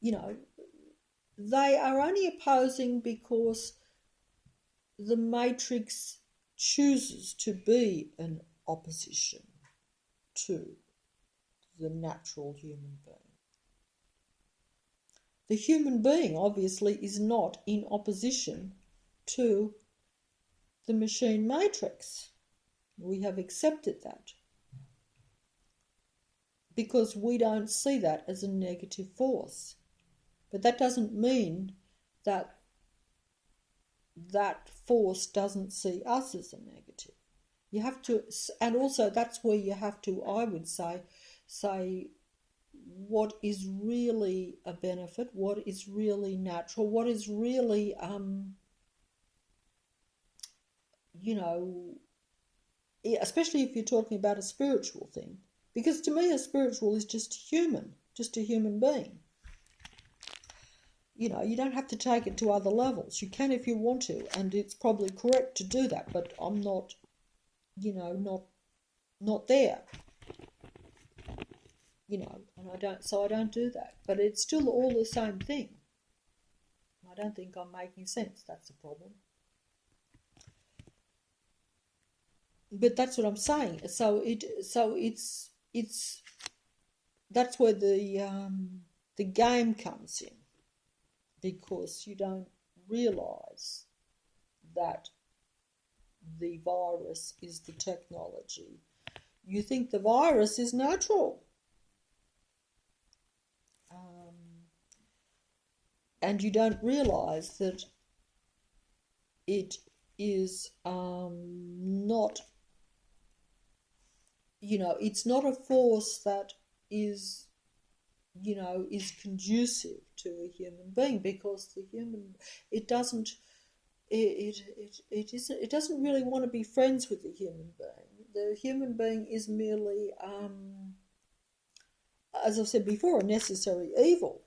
They are only opposing because the matrix chooses to be an opposition to the natural human being. The human being obviously is not in opposition to the machine matrix. We have accepted that because we don't see that as a negative force. But that doesn't mean that that force doesn't see us as a negative. You have to, and also that's where you have to, I would say what is really a benefit, what is really natural, what is really, especially if you're talking about a spiritual thing. Because to me a spiritual is just a human being. You don't have to take it to other levels. You can if you want to, and it's probably correct to do that, but I'm not, not there. And I don't do that. But it's still all the same thing. I don't think I'm making sense. That's the problem. But that's what I'm saying. So it's that's where the game comes in, because you don't realise that the virus is the technology. You think the virus is natural. And you don't realise that it is not, it's not a force that is, is conducive to a human being, because it doesn't, it doesn't really want to be friends with the human being. The human being is merely, as I've said before, a necessary evil.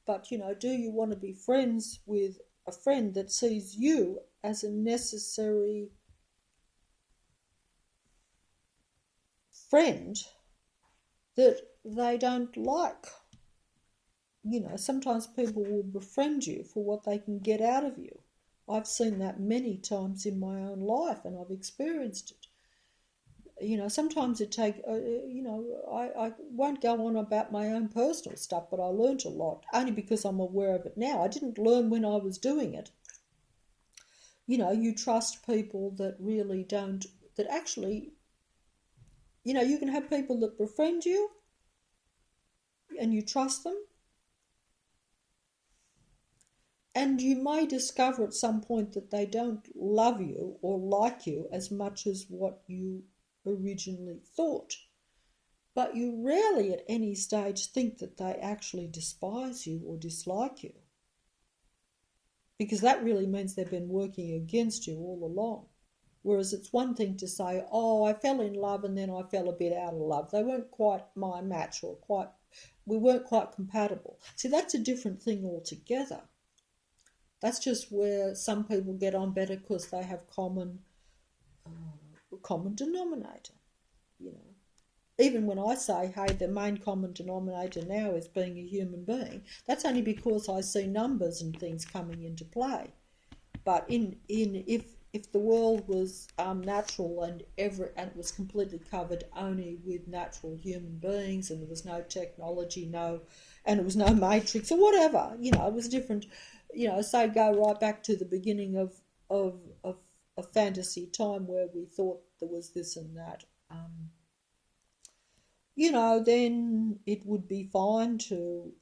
But, do you want to be friends with a friend that sees you as a necessary friend that they don't like? Sometimes people will befriend you for what they can get out of you. I've seen that many times in my own life, and I've experienced it. Sometimes it take, I won't go on about my own personal stuff, but I learnt a lot, only because I'm aware of it now. I didn't learn when I was doing it. You trust people that really don't, that actually, you can have people that befriend you and you trust them. And you may discover at some point that they don't love you or like you as much as what you originally thought. But you rarely at any stage think that they actually despise you or dislike you, because that really means they've been working against you all along. Whereas it's one thing to say, oh, I fell in love and then I fell a bit out of love. They weren't quite my match, or we weren't quite compatible. See, that's a different thing altogether. That's just where some people get on better because they have common denominator, Even when I say, hey, the main common denominator now is being a human being, that's only because I see numbers and things coming into play. But if the world was natural and it was completely covered only with natural human beings, and there was no technology, and it was no matrix or whatever, it was different. Say go right back to the beginning of a fantasy time where we thought there was this and that. Then it would be fine to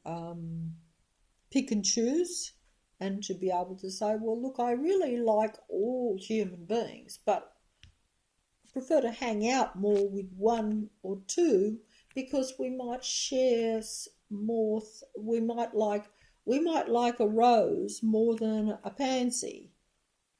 pick and choose, and to be able to say, well, look, I really like all human beings, but I prefer to hang out more with one or two, because we might share more. We might like a rose more than a pansy.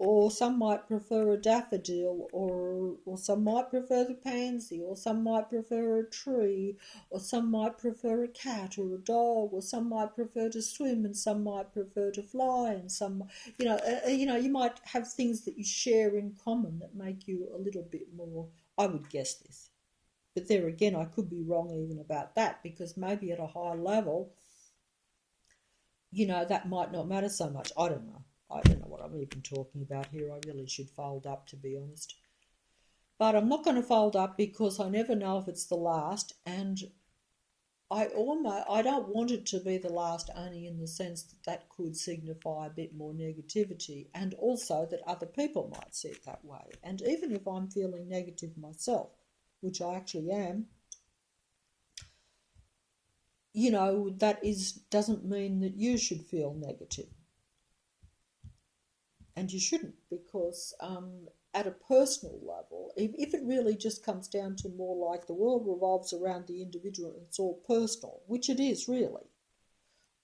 Or some might prefer a daffodil, or some might prefer the pansy, or some might prefer a tree, or some might prefer a cat or a dog, or some might prefer to swim, and some might prefer to fly, and some, you might have things that you share in common that make you a little bit more. I would guess this, but there again, I could be wrong even about that, because maybe at a high level, that might not matter so much. I don't know what I'm even talking about here. I really should fold up, to be honest. But I'm not going to fold up, because I never know if it's the last, and I don't want it to be the last, only in the sense that could signify a bit more negativity, and also that other people might see it that way. And even if I'm feeling negative myself, which I actually am, that doesn't mean that you should feel negative. And you shouldn't, because at a personal level, if it really just comes down to more like the world revolves around the individual and it's all personal, which it is really,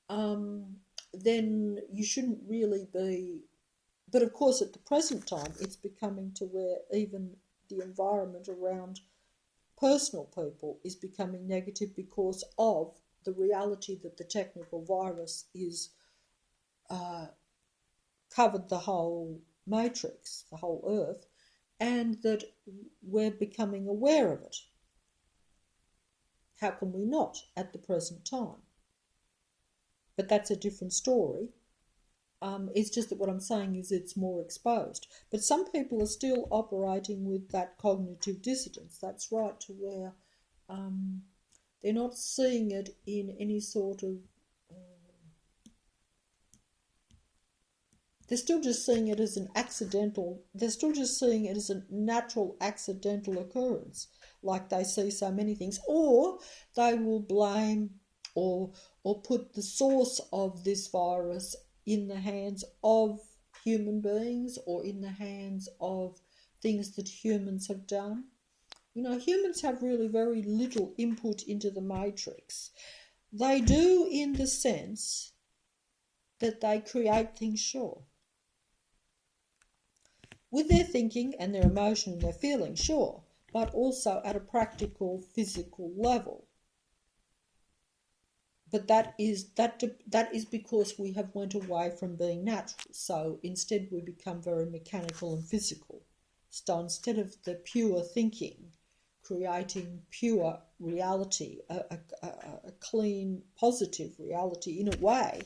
then you shouldn't really be. But of course, at the present time, it's becoming to where even the environment around personal people is becoming negative, because of the reality that the technical virus is covered the whole matrix, the whole earth, and that we're becoming aware of it. How can we not at the present time? But that's a different story. It's just that what I'm saying is it's more exposed. But some people are still operating with that cognitive dissonance. That's right, to where They're not seeing it in any sort of... they're still just seeing it as an accidental... they're still just seeing it as a natural accidental occurrence, like they see so many things. Or they will blame or put the source of this virus in the hands of human beings or in the hands of things that humans have done. You know, humans have really very little input into the matrix. They do in the sense that they create things, sure, with their thinking and their emotion and their feeling, sure, but also at a practical, physical level. But that is because we have went away from being natural. So instead we become very mechanical and physical. So instead of the pure thinking, creating pure reality, a clean, positive reality in a way,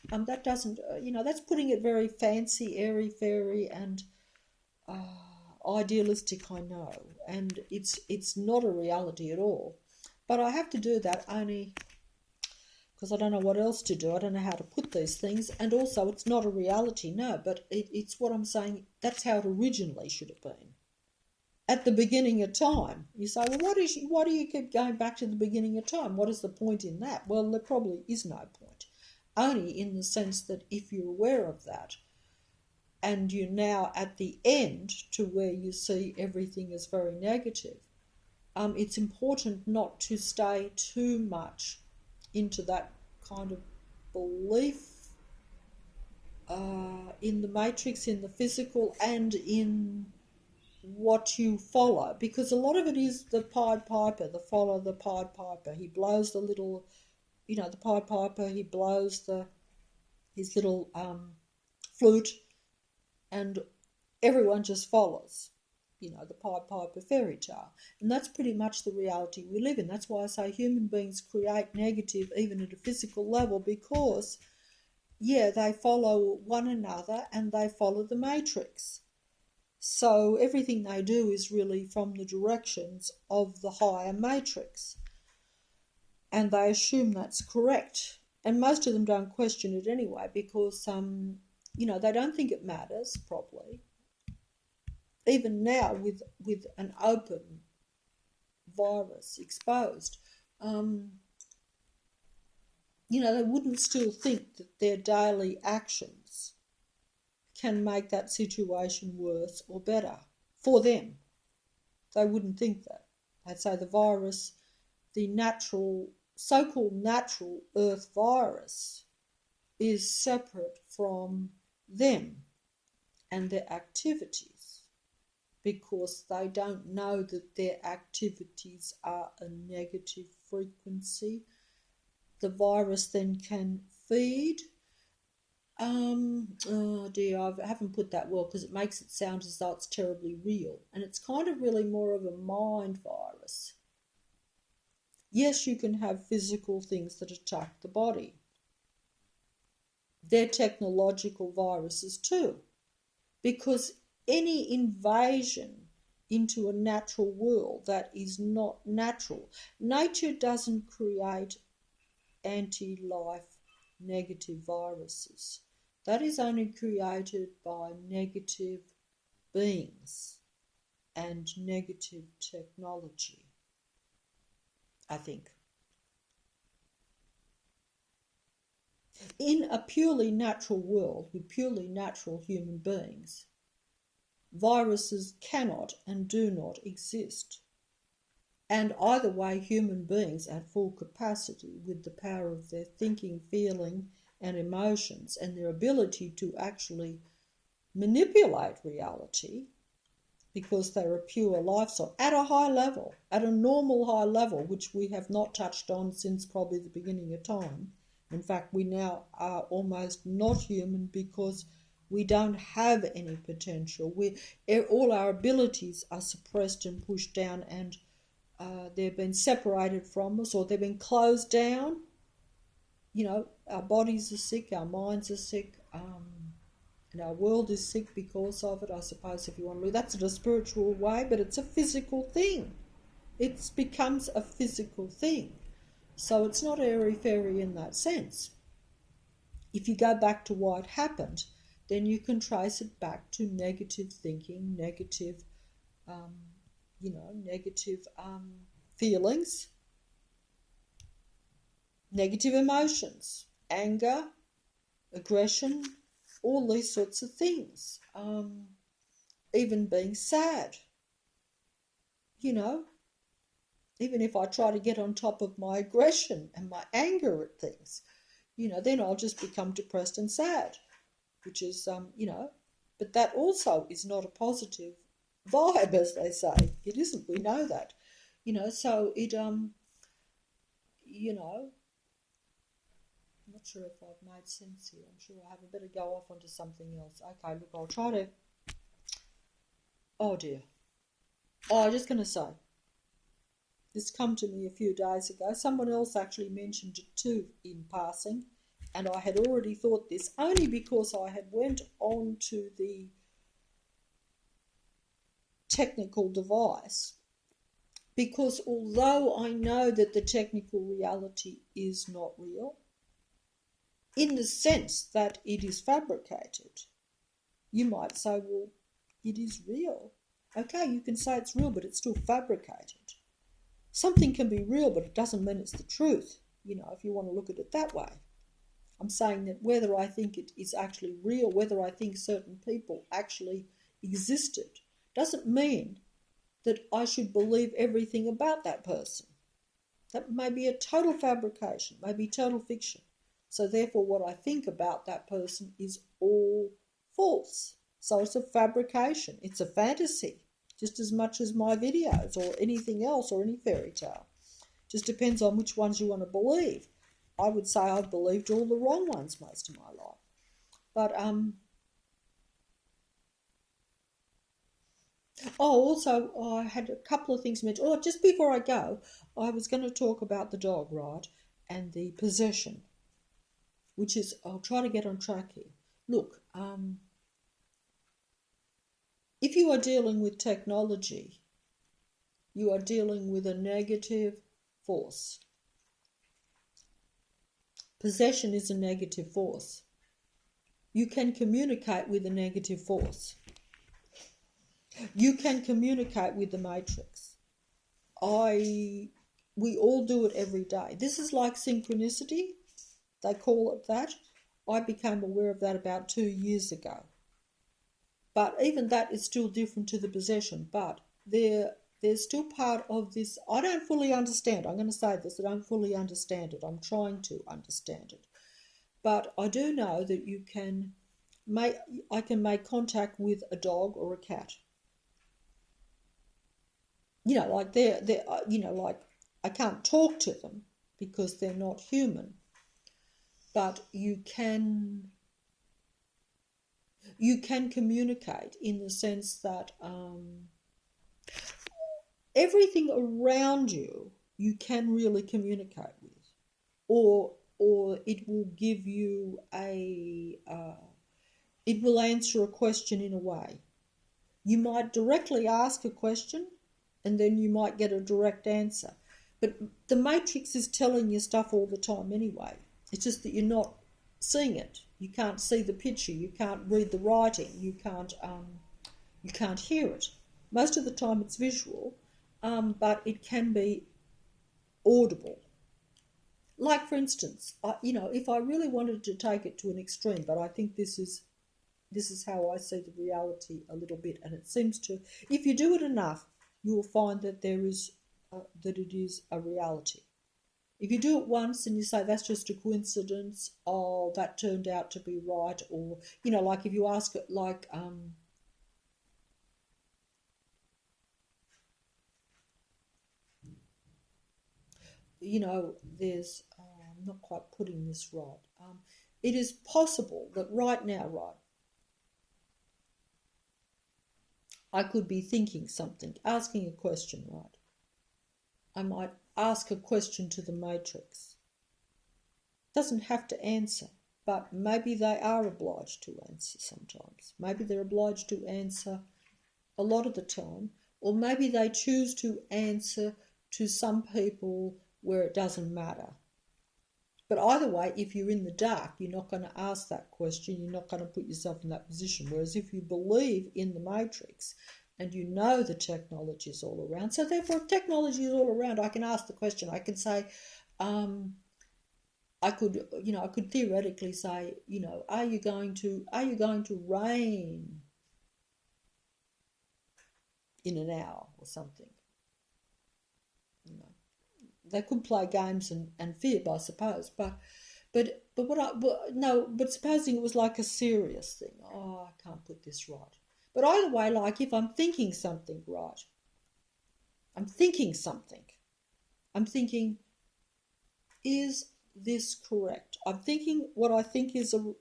that doesn't, that's putting it very fancy, airy-fairy and idealistic, I know. And it's not a reality at all. But I have to do that only because I don't know what else to do. I don't know how to put these things. And also, it's not a reality, no, but it's what I'm saying. That's how it originally should have been. At the beginning of time. You say, well, why do you keep going back to the beginning of time? What is the point in that? Well, there probably is no point. Only in the sense that if you're aware of that and you're now at the end to where you see everything as very negative, it's important not to stay too much into that kind of belief in the matrix, in the physical, and in what you follow, because a lot of it is the Pied Piper, the follow the Pied Piper. He blows the little, the Pied Piper, he blows his little flute, and everyone just follows, the Pied Piper fairy tale. And that's pretty much the reality we live in. That's why I say human beings create negative even at a physical level, because, they follow one another and they follow the matrix. So everything they do is really from the directions of the higher matrix. And they assume that's correct. And most of them don't question it anyway, because, they don't think it matters probably. Even now with an open virus exposed, they wouldn't still think that their daily actions can make that situation worse or better for them. They wouldn't think that. They'd say the virus, the natural, so-called natural Earth virus, is separate from them and their activities, because they don't know that their activities are a negative frequency. The virus then can feed. Oh dear, I haven't put that well because it makes it sound as though it's terribly real. And it's kind of really more of a mind virus. Yes, you can have physical things that attack the body. They're technological viruses too, because any invasion into a natural world that is not natural, nature doesn't create anti-life negative viruses. That is only created by negative beings and negative technology, I think. In a purely natural world with purely natural human beings, viruses cannot and do not exist. And either way, human beings at full capacity, with the power of their thinking, feeling and emotions and their ability to actually manipulate reality, because they're a pure life source, at a high level, at a normal high level, which we have not touched on since probably the beginning of time. In fact, we now are almost not human because we don't have any potential. All our abilities are suppressed and pushed down, and they've been separated from us, or they've been closed down. Our bodies are sick, our minds are sick, and our world is sick because of it, I suppose, if you want to look. That's in a spiritual way, but it's a physical thing. It becomes a physical thing. So it's not airy-fairy in that sense. If you go back to why it happened, then you can trace it back to negative thinking, negative, um, negative feelings, negative emotions, anger, aggression, all these sorts of things. Even being sad, you know, even if I try to get on top of my aggression and my anger at things, then I'll just become depressed and sad, which is, but that also is not a positive vibe, as they say. It isn't, we know that, so it, I'm not sure if I've made sense here. I'm sure I have. Better go off onto something else. Okay, look, I'll try to, oh dear. Oh, I'm just going to say, this come to me a few days ago. Someone else actually mentioned it too in passing, and I had already thought this only because I had went on to the technical device, because although I know that the technical reality is not real, in the sense that it is fabricated, you might say, well, it is real. Okay, you can say it's real, but it's still fabricated. Something can be real, but it doesn't mean it's the truth, if you want to look at it that way. I'm saying that whether I think it is actually real, whether I think certain people actually existed, doesn't mean that I should believe everything about that person. That may be a total fabrication, may be total fiction. So therefore what I think about that person is all false. So it's a fabrication, it's a fantasy, just as much as my videos or anything else or any fairy tale. Just depends on which ones you want to believe. I would say I've believed all the wrong ones most of my life. But also I had a couple of things mentioned. Oh, just before I go, I was going to talk about the dog, right, and the possession, which is, I'll try to get on track here. Look, if you are dealing with technology, you are dealing with a negative force. Possession is a negative force. You can communicate with a negative force. You can communicate with the matrix. We all do it every day. This is like synchronicity. They call it that. I became aware of that about 2 years ago. But even that is still different to the possession. But there's still part of this. I don't fully understand. I'm going to say this. I don't fully understand it. I'm trying to understand it. But I do know that I can make contact with a dog or a cat. Like they're like I can't talk to them because they're not human. But you can communicate in the sense that everything around you can really communicate with, or it will give you it will answer a question in a way. You might directly ask a question and then you might get a direct answer. But the matrix is telling you stuff all the time anyway. It's just that you're not seeing it. You can't see the picture. You can't read the writing. You can't hear it. Most of the time it's visual, but it can be audible. Like, for instance, if I really wanted to take it to an extreme, but I think this is how I see the reality a little bit, and it seems to, if you do it enough, you will find that that it is a reality. If you do it once and you say that's just a coincidence, oh, that turned out to be right, or like if you ask it, like there's I'm not quite putting this right. It is possible that right now, right, I could be thinking something, asking a question, right? I might ask a question to the matrix. Doesn't have to answer, but maybe they are obliged to answer sometimes. Maybe they're obliged to answer a lot of the time, or maybe they choose to answer to some people where it doesn't matter. But either way, if you're in the dark, you're not going to ask that question. You're not going to put yourself in that position. Whereas if you believe in the matrix and you know the technology is all around, so therefore if technology is all around, I can ask the question. I can say, I could theoretically say, are you going to rain in an hour or something? They could play games and fib, I suppose, but supposing it was like a serious thing. Oh, I can't put this right. But either way, like if I'm thinking something right, I'm thinking, is this correct? I'm thinking what I think is a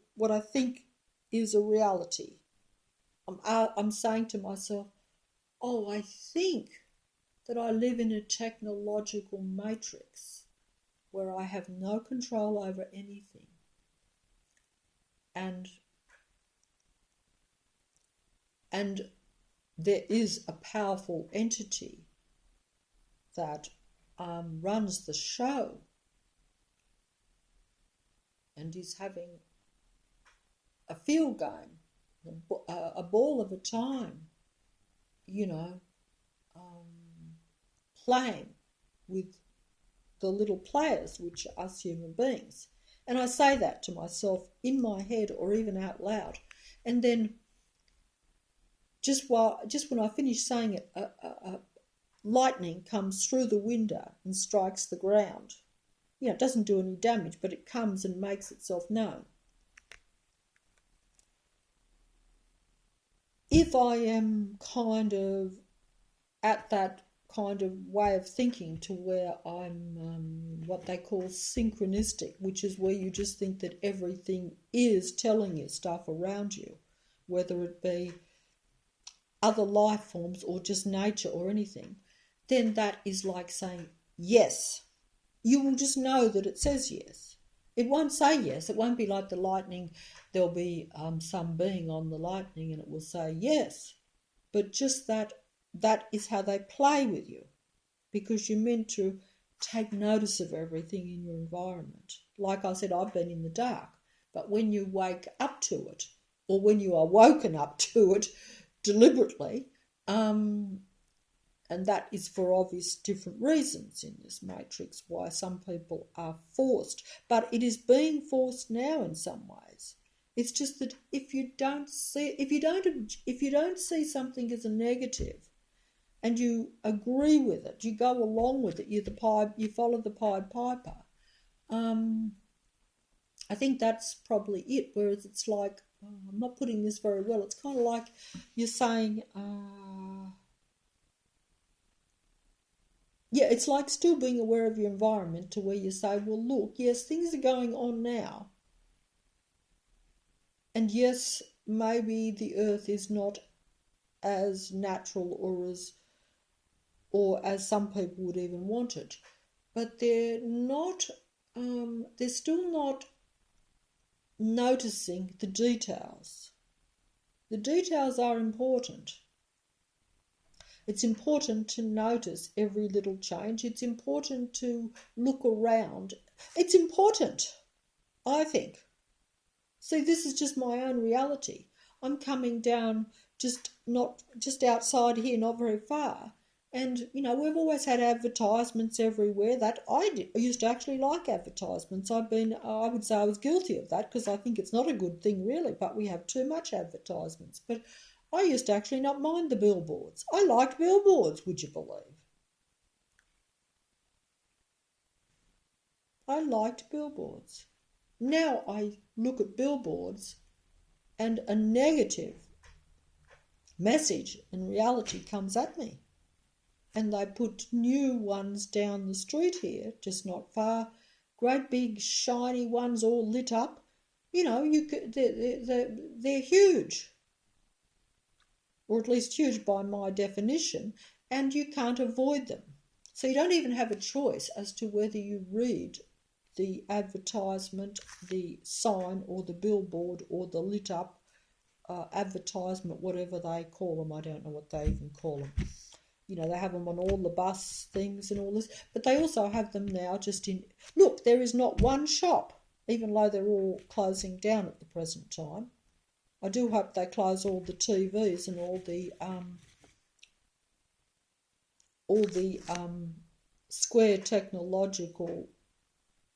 reality. I'm saying to myself, oh, I think that I live in a technological matrix where I have no control over anything. And there is a powerful entity that runs the show and is having a field game, a ball of a time, playing with the little players, which are us human beings. And I say that to myself in my head or even out loud. And then just when I finish saying it, lightning comes through the window and strikes the ground. It doesn't do any damage, but it comes and makes itself known. If I am kind of at that kind of way of thinking to where I'm what they call synchronistic, which is where you just think that everything is telling you stuff around you, whether it be other life forms or just nature or anything, then that is like saying yes. You will just know that it says yes. It won't say yes. It won't be like the lightning. There'll be some being on the lightning and it will say yes. But just that is how they play with you, because you're meant to take notice of everything in your environment. Like I said, I've been in the dark, but when you wake up to it, or when you are woken up to it deliberately, and that is for obvious different reasons in this matrix, why some people are forced. But it is being forced now in some ways. It's just that if you don't see something as a negative, and you agree with it, you go along with it, you follow the Pied Piper. I think that's probably it. Whereas it's like, I'm not putting this very well. It's kind of like you're saying, it's like still being aware of your environment, to where you say, well, look, yes, things are going on now. And yes, maybe the earth is not as natural or as some people would even want it, but they're still not noticing the details. The details are important. It's important to notice every little change. It's important to look around. It's important, I think. See, this is just my own reality. I'm coming down just outside here, not very far. And, we've always had advertisements everywhere. That I used to actually like advertisements. I would say I was guilty of that, because I think it's not a good thing really, but we have too much advertisements. But I used to actually not mind the billboards. I liked billboards, would you believe? I liked billboards. Now I look at billboards and a negative message and reality comes at me. And they put new ones down the street here, just not far, great big shiny ones all lit up. They're huge, or at least huge by my definition, and you can't avoid them. So you don't even have a choice as to whether you read the advertisement, the sign, or the billboard, or the lit up advertisement, whatever they call them. I don't know what they even call them. they have them on all the bus things and all this, but they also have them now just in, look, there is not one shop, even though they're all closing down at the present time. I do hope they close all the TVs and all the square technological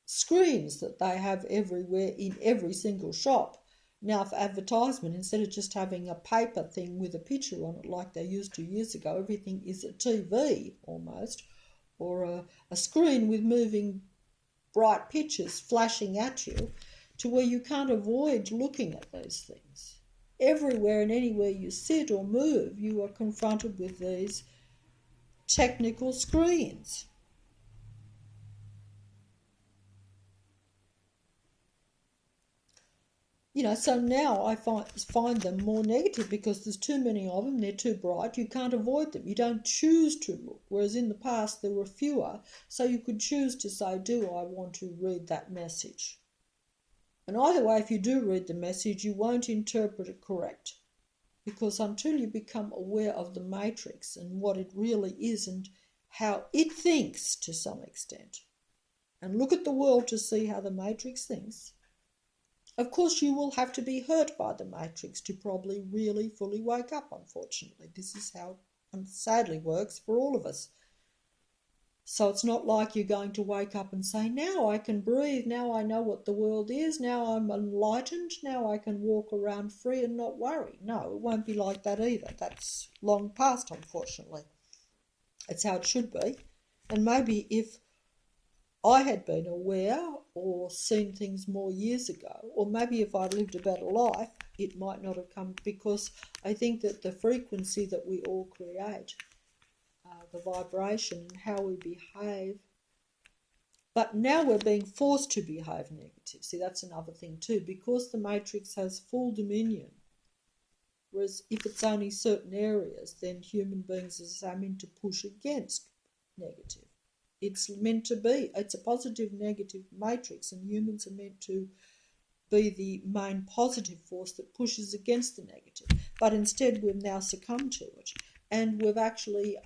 screens that they have everywhere in every single shop now for advertisement. Instead of just having a paper thing with a picture on it like they used to years ago, everything is a TV almost, or a screen with moving bright pictures flashing at you, to where you can't avoid looking at those things. Everywhere and anywhere you sit or move, you are confronted with these technical screens. So now I find them more negative because there's too many of them, they're too bright, you can't avoid them, you don't choose to look, whereas in the past there were fewer, so you could choose to say, do I want to read that message? And either way, if you do read the message, you won't interpret it correct, because until you become aware of the matrix and what it really is and how it thinks to some extent, and look at the world to see how the matrix thinks, of course, you will have to be hurt by the matrix to probably really fully wake up, unfortunately. This is how it sadly works for all of us. So it's not like you're going to wake up and say, now I can breathe, now I know what the world is, now I'm enlightened, now I can walk around free and not worry. No, it won't be like that either. That's long past, unfortunately. It's how it should be. And maybe if I had been aware or seen things more years ago, or maybe if I'd lived a better life, it might not have come, because I think that the frequency that we all create, the vibration and how we behave, but now we're being forced to behave negative. See, that's another thing too, because the matrix has full dominion, whereas if it's only certain areas, then human beings are meant to push against negative. It's meant to be. It's a positive negative matrix, and humans are meant to be the main positive force that pushes against the negative. But instead we've now succumbed to it, and we've actually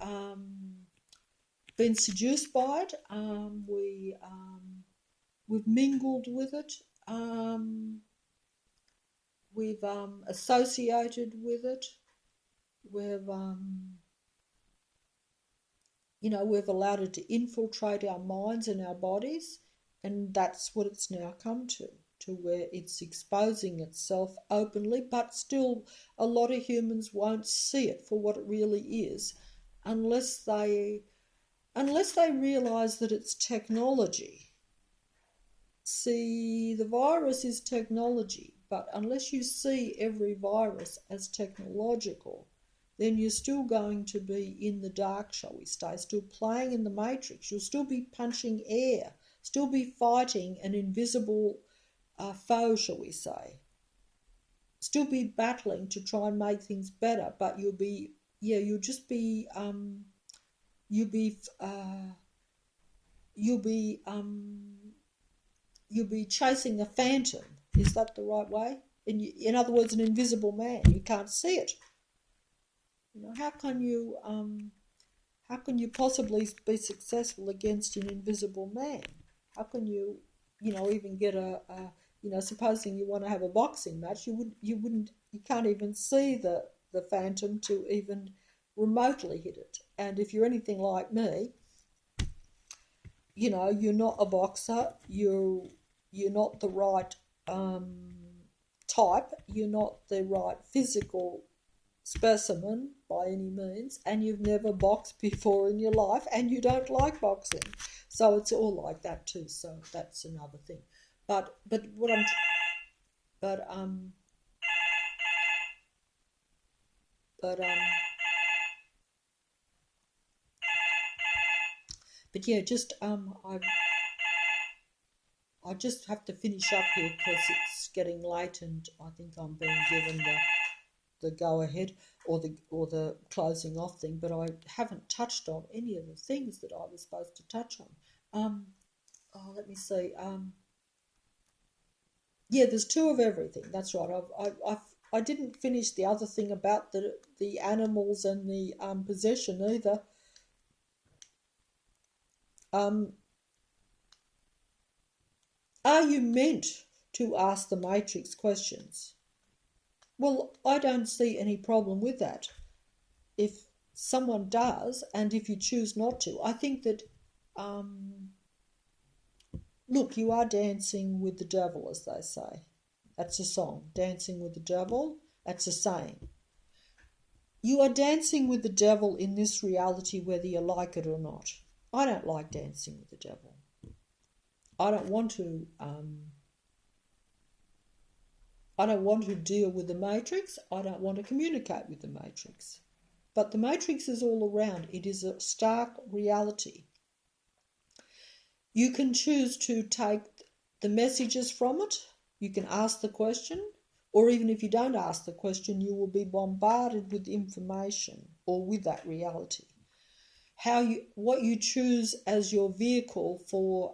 been seduced by it. We've mingled with it. We've associated with it. We've allowed it to infiltrate our minds and our bodies, and that's what it's now come to where it's exposing itself openly, but still a lot of humans won't see it for what it really is unless they realise that it's technology. See, the virus is technology, but unless you see every virus as technological, then you're still going to be in the dark, shall we say, still playing in the matrix. You'll still be punching air, still be fighting an invisible foe, shall we say. Still be battling to try and make things better, but you'll be chasing a phantom. Is that the right way? In other words, an invisible man. You can't see it. How can you possibly be successful against an invisible man? How can you even get supposing you want to have a boxing match, you can't even see the phantom to even remotely hit it. And if you're anything like me, you're not a boxer, you're not the right type, you're not the right physical specimen by any means, and you've never boxed before in your life, and you don't like boxing, so it's all like that too. So that's another thing. But yeah, just I just have to finish up here because it's getting late, and I think I'm being given the go ahead or the closing off thing, but I haven't touched on any of the things that I was supposed to touch on. Let me see. Yeah, there's two of everything. That's right. I didn't finish the other thing about the animals and the possession either. Um, are you meant to ask the matrix questions? Well, I don't see any problem with that. If someone does, and if you choose not to, I think that, look, you are dancing with the devil, as they say. That's a song, Dancing with the Devil. That's a saying. You are dancing with the devil in this reality, whether you like it or not. I don't like dancing with the devil. I don't want to. I don't want to deal with the matrix. I don't want to communicate with the matrix. But the matrix is all around. It is a stark reality. You can choose to take the messages from it. You can ask the question, or even if you don't ask the question, you will be bombarded with information or with that reality. What you choose as your vehicle for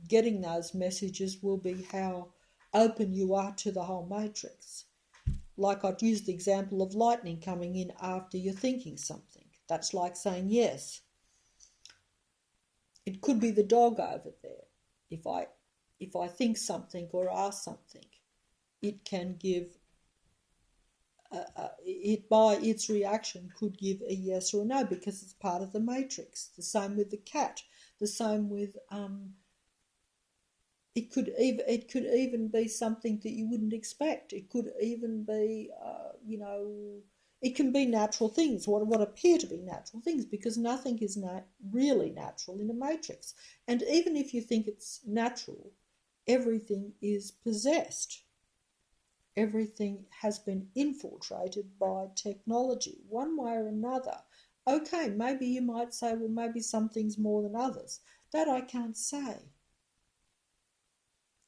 getting those messages will be how open you are to the whole matrix. Like I'd use the example of lightning coming in after you're thinking something. That's like saying yes. It could be the dog over there. If I think something or ask something, it can give, it by its reaction could give a yes or a no because it's part of the matrix. The same with the cat. The same with, it could even be something that you wouldn't expect. It could even be, it can be natural things, what appear to be natural things, because nothing is really natural in a matrix. And even if you think it's natural, everything is possessed. Everything has been infiltrated by technology, one way or another. Okay, maybe you might say, well, maybe some things more than others. That I can't say.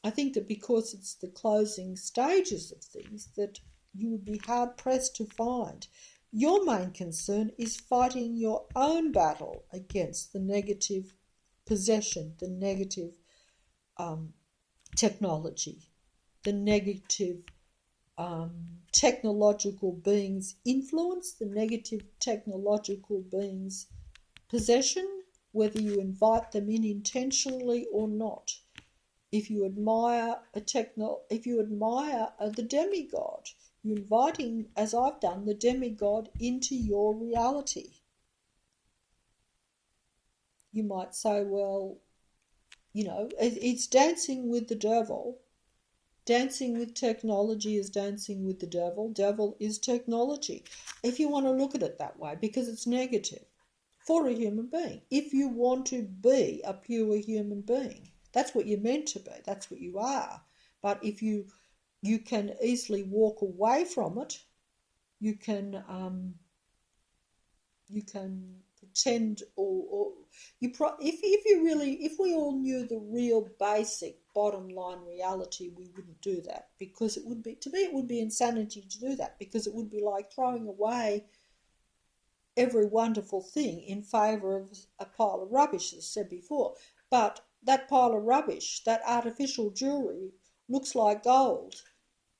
I think that because it's the closing stages of things, that you would be hard-pressed to find. Your main concern is fighting your own battle against the negative possession, the negative technology, the negative technological beings' influence, the negative technological beings' possession, whether you invite them in intentionally or not. If you admire the demigod, you're inviting, as I've done, the demigod into your reality. You might say, well, it's dancing with the devil. Dancing with technology is dancing with the devil. Devil is technology. If you want to look at it that way, because it's negative for a human being. If you want to be a pure human being, that's what you're meant to be. That's what you are. But if you can easily walk away from it, you can pretend, or if we all knew the real basic bottom line reality, we wouldn't do that, because it would be insanity to do that, because it would be like throwing away every wonderful thing in favour of a pile of rubbish, as I said before. But that pile of rubbish, that artificial jewellery, looks like gold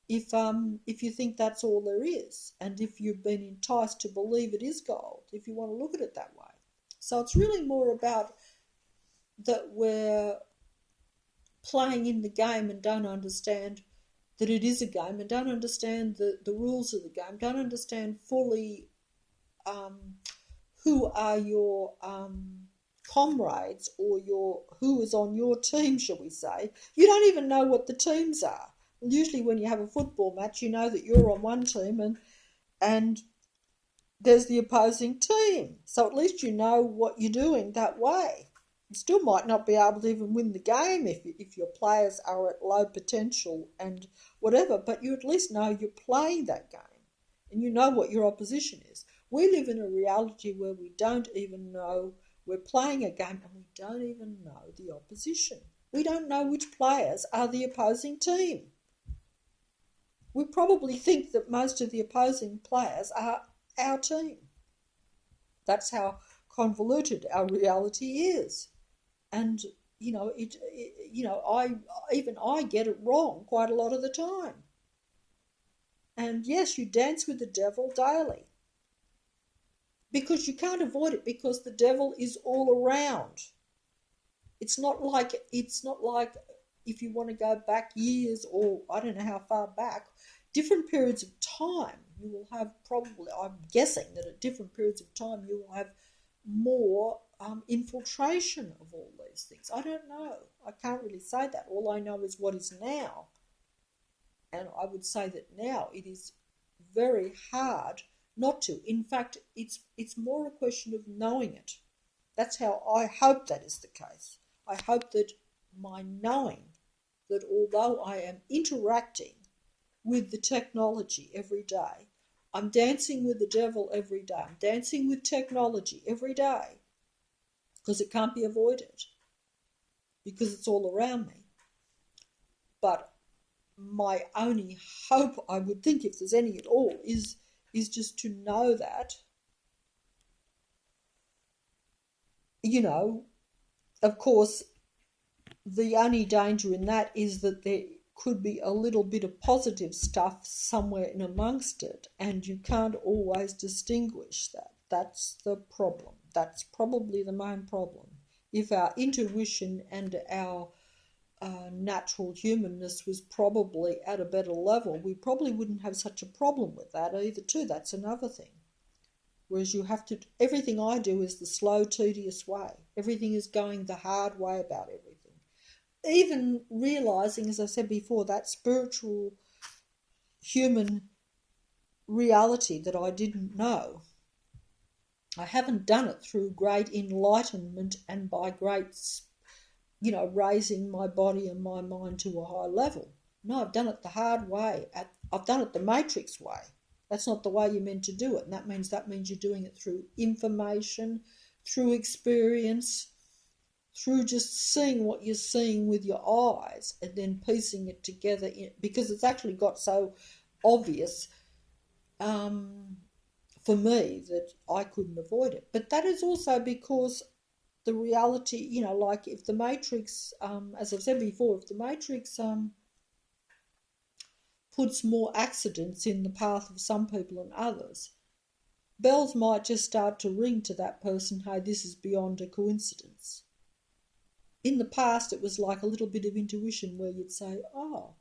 if you think that's all there is, and if you've been enticed to believe it is gold, if you want to look at it that way. So it's really more about that we're playing in the game and don't understand that it is a game, and don't understand the rules of the game, don't understand fully who are your comrades, or who is on your team, shall we say. You don't even know what the teams are. Usually when you have a football match, you know that you're on one team and there's the opposing team. So at least you know what you're doing that way. You still might not be able to even win the game if your players are at low potential and whatever, but you at least know you're playing that game and you know what your opposition is. We live in a reality where we don't even know we're playing a game, and we don't even know the opposition. We don't know which players are the opposing team. We probably think that most of the opposing players are our team. That's how convoluted our reality is. And I get it wrong quite a lot of the time. And yes, you dance with the devil daily, because you can't avoid it, because the devil is all around. It's not like if you want to go back years, or I don't know how far back, different periods of time, you will have probably, I'm guessing that at different periods of time you will have more infiltration of all these things. I don't know. I can't really say that. All I know is what is now. And I would say that now it is very hard not to. In fact, it's more a question of knowing it. That's how I hope that is the case. I hope that my knowing that although I am interacting with the technology every day, I'm dancing with the devil every day. I'm dancing with technology every day because it can't be avoided, because it's all around me. But my only hope, I would think, if there's any at all, is just to know that, of course, the only danger in that is that there could be a little bit of positive stuff somewhere in amongst it, and you can't always distinguish that. That's the problem. That's probably the main problem. If our intuition and our natural humanness was probably at a better level, we probably wouldn't have such a problem with that either too. That's another thing. Whereas everything I do is the slow, tedious way. Everything is going the hard way about everything. Even realising, as I said before, that spiritual human reality that I didn't know. I haven't done it through great enlightenment and by great, raising my body and my mind to a high level. No, I've done it the hard way. I've done it the Matrix way. That's not the way you're meant to do it. And that means you're doing it through information, through experience, through just seeing what you're seeing with your eyes and then piecing it together, because it's actually got so obvious for me that I couldn't avoid it. But that is also because the reality, like if the Matrix, as I've said before, if the Matrix puts more accidents in the path of some people than others, bells might just start to ring to that person, hey, this is beyond a coincidence. In the past, it was like a little bit of intuition where you'd say, oh,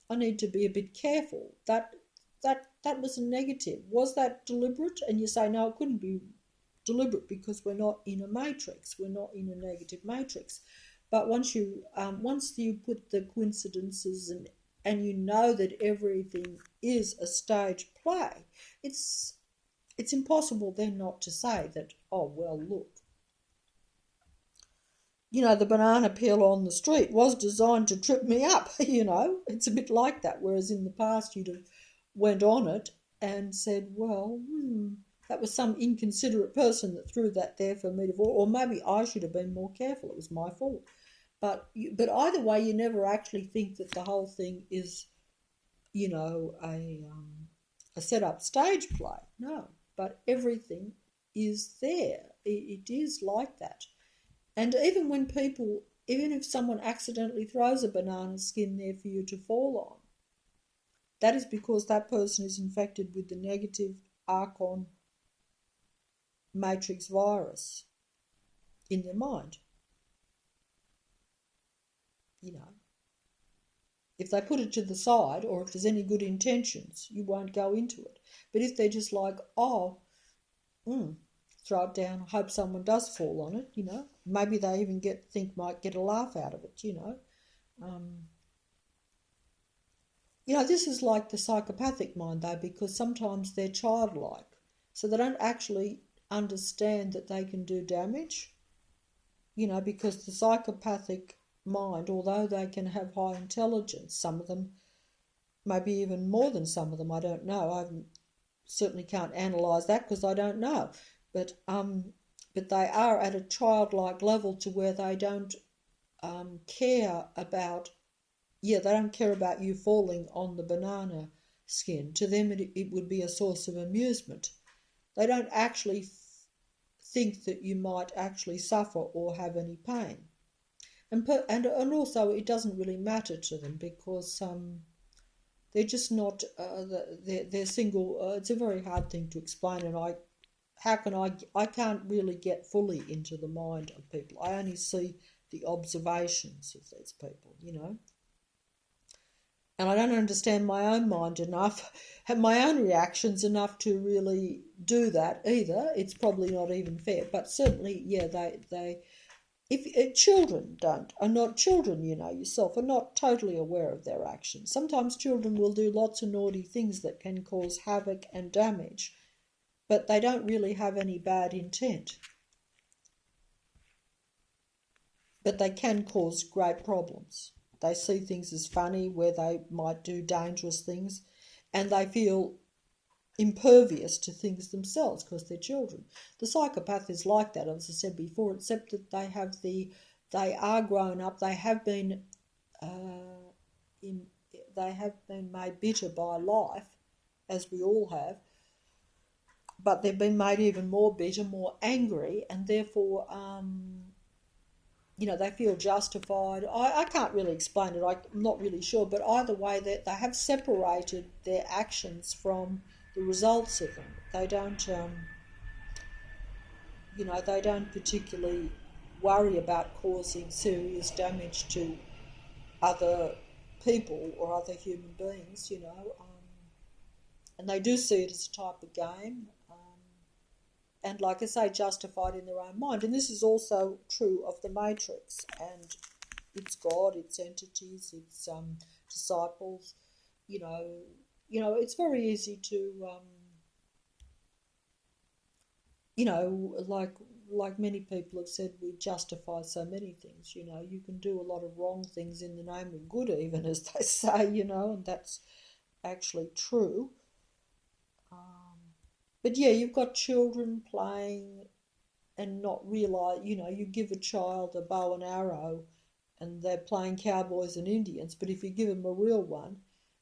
I need to be a bit careful. That was a negative. Was that deliberate? And you say, no, it couldn't be deliberate because we're not in a matrix. We're not in a negative matrix. But once you put the coincidences and you know that everything is a stage play, it's impossible then not to say that, oh, well, look, the banana peel on the street was designed to trip me up, It's a bit like that, whereas in the past you'd have went on it and said, well, that was some inconsiderate person that threw that there for me to fall, or maybe I should have been more careful, it was my fault. But either way, you never actually think that the whole thing is, a set-up stage play. No, but everything is there. It is like that. And even if someone accidentally throws a banana skin there for you to fall on, that is because that person is infected with the negative Archon matrix virus in their mind. If they put it to the side, or if there's any good intentions, you won't go into it. But if they're just like, throw it down, hope someone does fall on it, maybe they even might get a laugh out of it, this is like the psychopathic mind though, because sometimes they're childlike, so they don't actually understand that they can do damage, because the psychopathic mind, although they can have high intelligence, some of them, maybe even more than some of them, I don't know, I certainly can't analyse that because I don't know, but they are at a childlike level to where they don't care about you falling on the banana skin. To them it would be a source of amusement. They don't actually think that you might actually suffer or have any pain. And also it doesn't really matter to them because they're just not, they're single. It's a very hard thing to explain, and I can't really get fully into the mind of people. I only see the observations of these people, you know. And I don't understand my own mind enough, have my own reactions enough to really do that either. It's probably not even fair, but certainly, yeah, if children are not children, you know yourself, are not totally aware of their actions. Sometimes children will do lots of naughty things that can cause havoc and damage, but they don't really have any bad intent. But they can cause great problems. They see things as funny where they might do dangerous things, and they feel impervious to things themselves because they're children. The psychopath is like that, as I said before, except that they are grown up. They have been made bitter by life, as we all have, but they've been made even more bitter, more angry, and therefore you know, they feel justified. I can't really explain it. I'm not really sure. But either way, they have separated their actions from the results of them. They don't, you know, they don't particularly worry about causing serious damage to other people or other human beings, you know. And they do see it as a type of game. And like I say, justified in their own mind. And this is also true of the Matrix and its God, its entities, its disciples. You know, it's very easy to, you know, like many people have said, we justify so many things. You know, you can do a lot of wrong things in the name of good, even, as they say. You know, and that's actually true. But yeah, you've got children playing and not realise, you know, you give a child a bow and arrow and they're playing cowboys and Indians, but if you give them a real one,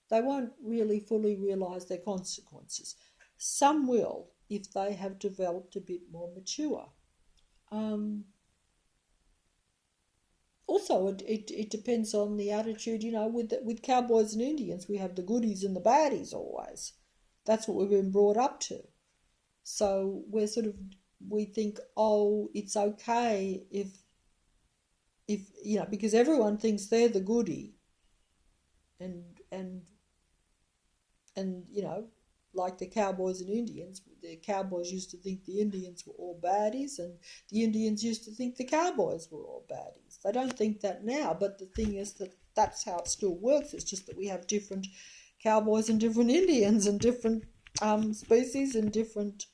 they won't really fully realise their consequences. Some will, if they have developed a bit more mature. Also, it depends on the attitude, you know, with cowboys and Indians, we have the goodies and the baddies always. That's what we've been brought up to. So we think, oh, it's okay if you know, because everyone thinks they're the goodie, and you know, like the cowboys and Indians, the cowboys used to think the Indians were all baddies, and the Indians used to think the cowboys were all baddies. They don't think that now, but the thing is that that's how it still works. It's just that we have different cowboys and different Indians and different species and different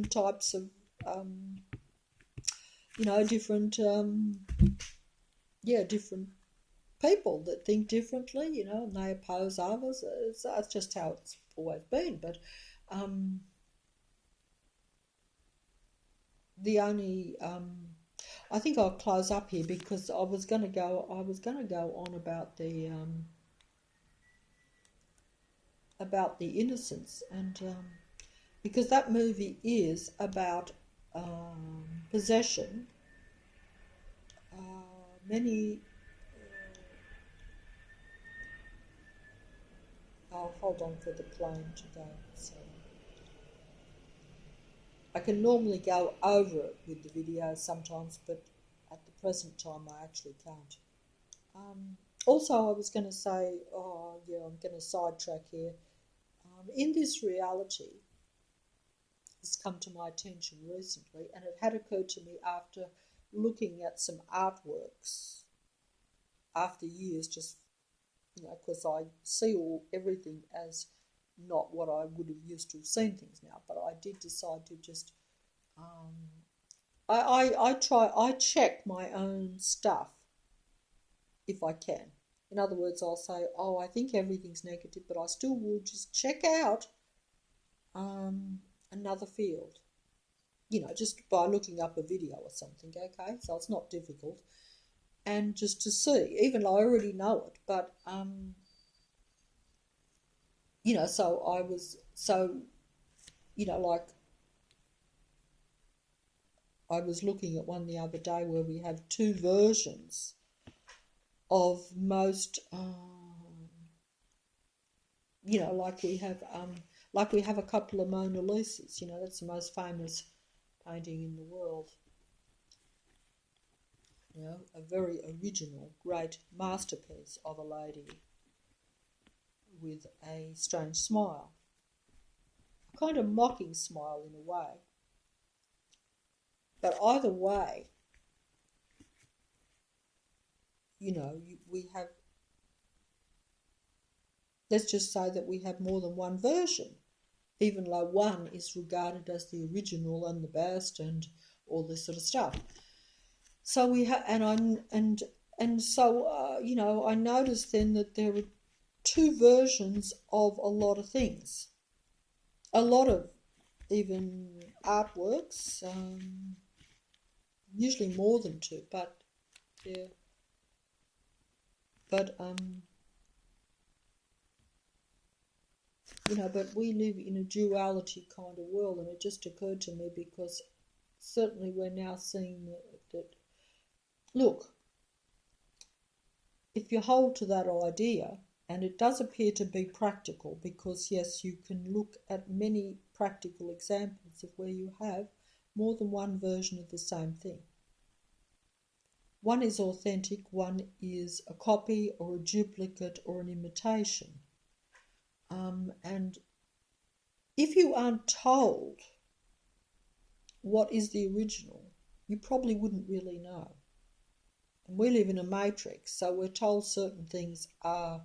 types of you know, different different people that think differently, you know, and they oppose others. It's just how it's always been. But the only I think I'll close up here because I was going to go on about the innocence, and because that movie is about possession. Many I'll hold on for the plane to go. So I can normally go over it with the video sometimes, but at the present time I actually can't. Also, I was going to say, oh yeah, I'm going to sidetrack here. In this reality, has come to my attention recently, and it had occurred to me after looking at some artworks after years, just, you know, because I see everything as not what I would have used to have seen things now, but I did decide to just I check my own stuff if I can. In other words, I'll say, oh, I think everything's negative, but I still will just check out another field, you know, just by looking up a video or something, okay? So it's not difficult. And just to see, even though I already know it, but, you know, you know, like, I was looking at one the other day where we have two versions of most, you know, like we have a couple of Mona Lisas, you know, that's the most famous painting in the world. a very original, great masterpiece of a lady with a strange smile, a kind of mocking smile in a way. But either way, we have, let's just say that we have more than one version, even though one is regarded as the original and the best and all this sort of stuff. So we have, so I noticed then that there were two versions of a lot of things, a lot of even artworks, usually more than two, but yeah, but but we live in a duality kind of world, and it just occurred to me because certainly we're now seeing that look, if you hold to that idea, and it does appear to be practical, because yes, you can look at many practical examples of where you have more than one version of the same thing. One is authentic, one is a copy or a duplicate or an imitation. And if you aren't told what is the original, you probably wouldn't really know. And we live in a matrix, so we're told certain things are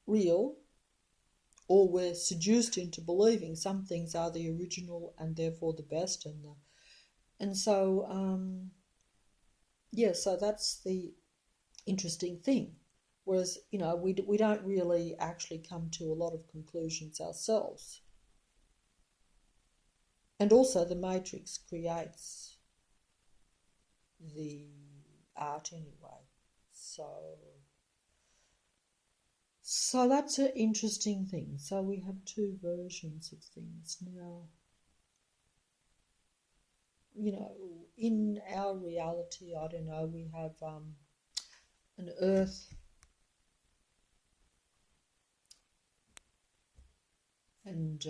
real, or we're seduced into believing some things are the original and therefore the best, so that's the interesting thing. Whereas, we don't really actually come to a lot of conclusions ourselves. And also the matrix creates the art anyway. So that's an interesting thing. So we have two versions of things now. In our reality, I don't know, we have an earth and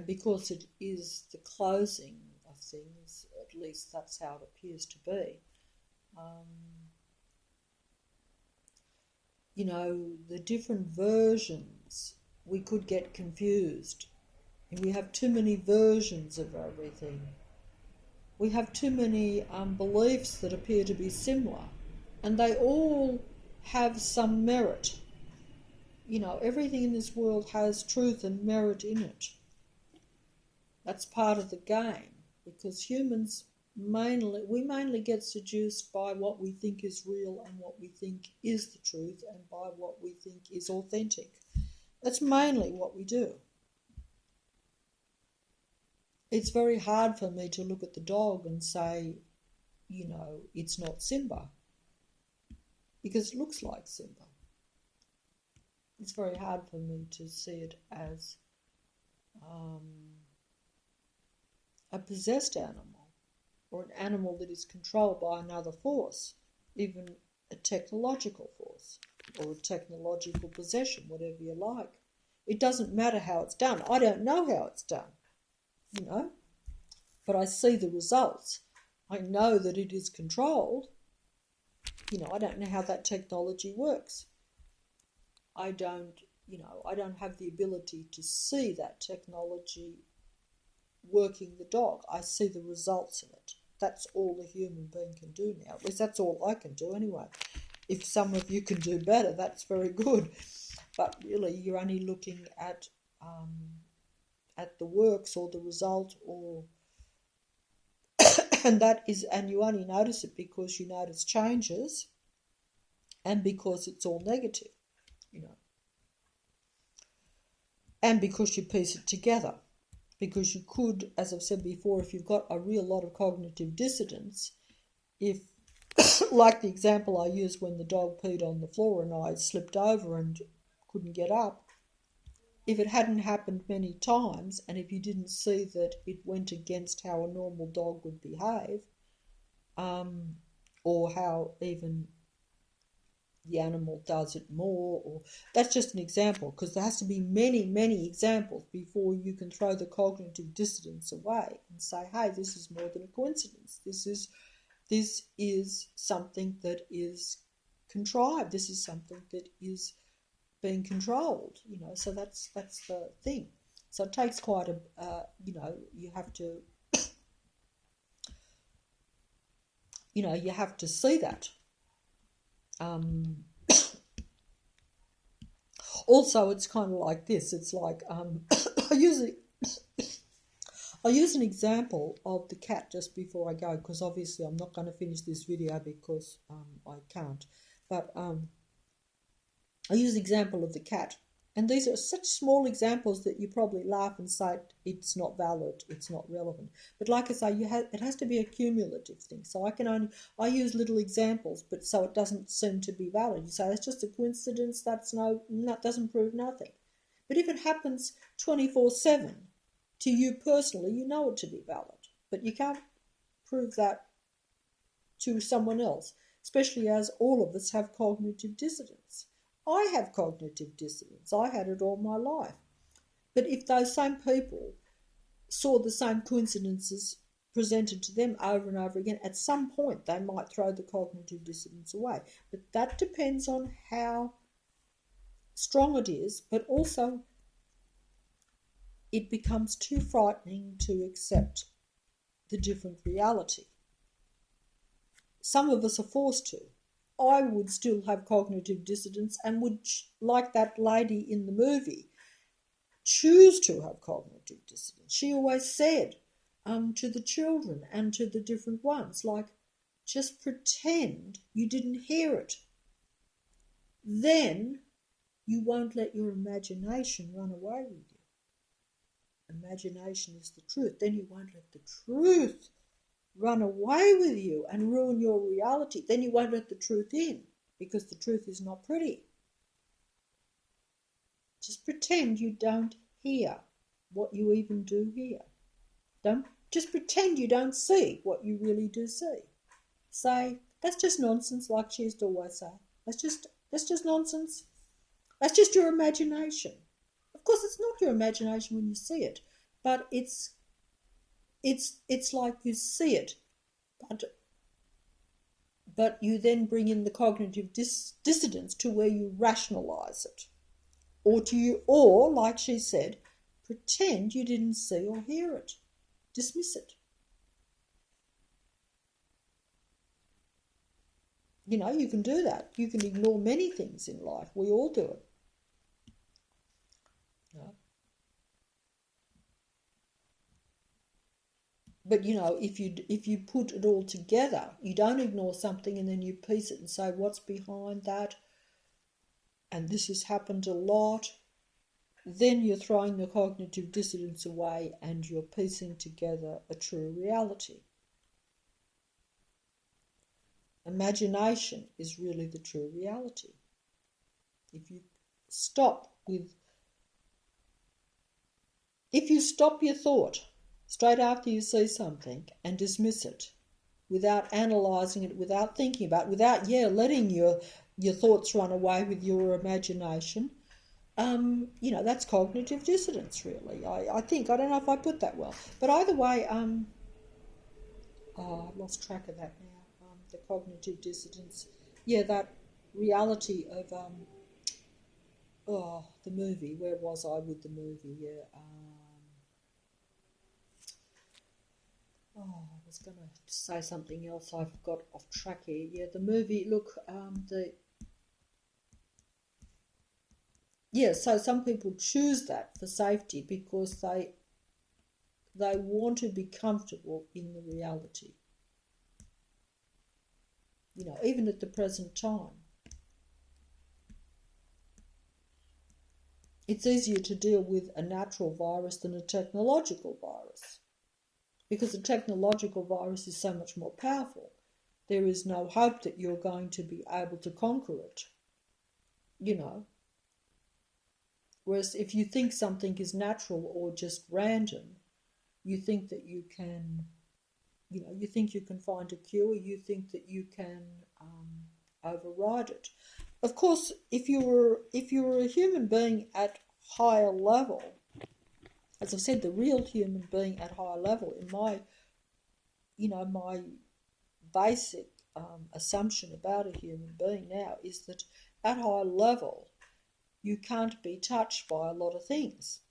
because it is the closing of things, at least that's how it appears to be, the different versions, we could get confused. If we have too many versions of everything, we have too many beliefs that appear to be similar, and they all have some merit. Everything in this world has truth and merit in it. That's part of the game, because humans mainly get seduced by what we think is real and what we think is the truth, and by what we think is authentic. That's mainly what we do. It's very hard for me to look at the dog and say, it's not Simba, because it looks like Simba. It's very hard for me to see it as a possessed animal, or an animal that is controlled by another force, even a technological force, or a technological possession, whatever you like. It doesn't matter how it's done. I don't know how it's done, but I see the results. I know that it is controlled. I don't know how that technology works. I don't have the ability to see that technology working the dog. I see the results of it. That's all the human being can do now. At least that's all I can do anyway. If some of you can do better, that's very good. But really, you're only looking at the works or the result, or and you only notice it because you notice changes, and because it's all negative, and because you piece it together. Because you could, as I've said before, if you've got a real lot of cognitive dissonance, if, like the example I used when the dog peed on the floor and I slipped over and couldn't get up, if it hadn't happened many times, and if you didn't see that it went against how a normal dog would behave, or how even the animal does it more, or that's just an example, because there has to be many, many examples before you can throw the cognitive dissonance away and say, hey, this is more than a coincidence. This is This is something that is contrived. This is something that is being controlled, so that's the thing. So it takes quite a, you have to, you have to see that. Also, it's kind of like this. It's like, I use an example of the cat just before I go, because obviously I'm not going to finish this video because I can't. But I use the example of the cat. And these are such small examples that you probably laugh and say it's not valid, it's not relevant. But like I say, it has to be a cumulative thing. So I use little examples, but so it doesn't seem to be valid. You say it's just a coincidence, that doesn't prove nothing. But if it happens 24/7 to you personally, you know it to be valid. But you can't prove that to someone else, especially as all of us have cognitive dissonance. I have cognitive dissonance. I had it all my life. But if those same people saw the same coincidences presented to them over and over again, at some point they might throw the cognitive dissonance away. But that depends on how strong it is, but also it becomes too frightening to accept the different reality. Some of us are forced to. I would still have cognitive dissonance and would, like that lady in the movie, choose to have cognitive dissonance. She always said to the children and to the different ones, like, just pretend you didn't hear it. Then you won't let your imagination run away with you. Imagination is the truth. Then you won't let the truth run away with you and ruin your reality. Then you won't let the truth in, because the truth is not pretty. Just pretend you don't hear what you even do hear. Just pretend you don't see what you really do see. Say, that's just nonsense, like she used to always say. That's just nonsense. That's just your imagination. Of course, it's not your imagination when you see it, but it's like you see it, but you then bring in the cognitive dissonance to where you rationalise it, or like she said, pretend you didn't see or hear it, dismiss it. You can do that. You can ignore many things in life. We all do it. But if you put it all together, you don't ignore something and then you piece it and say, what's behind that? And this has happened a lot. Then you're throwing the cognitive dissonance away and you're piecing together a true reality. Imagination is really the true reality. If you stop your thought straight after you see something and dismiss it without analysing it, without thinking about it, without letting your thoughts run away with your imagination, that's cognitive dissonance, really. I think. I don't know if I put that well. But either way, I've lost track of that now. The cognitive dissonance. Yeah, that reality of the movie. Where was I with the movie? Yeah. I was going to say something else. I've got off track here. Yeah, the movie. Look, so some people choose that for safety because they want to be comfortable in the reality. Even at the present time. It's easier to deal with a natural virus than a technological virus, because a technological virus is so much more powerful. There is no hope that you're going to be able to conquer it, Whereas if you think something is natural or just random, you think that you can, you think you can find a cure, you think that you can override it. Of course, if you were a human being at higher level, as I've said, the real human being at higher level, in my basic assumption about a human being now is that at high level you can't be touched by a lot of things.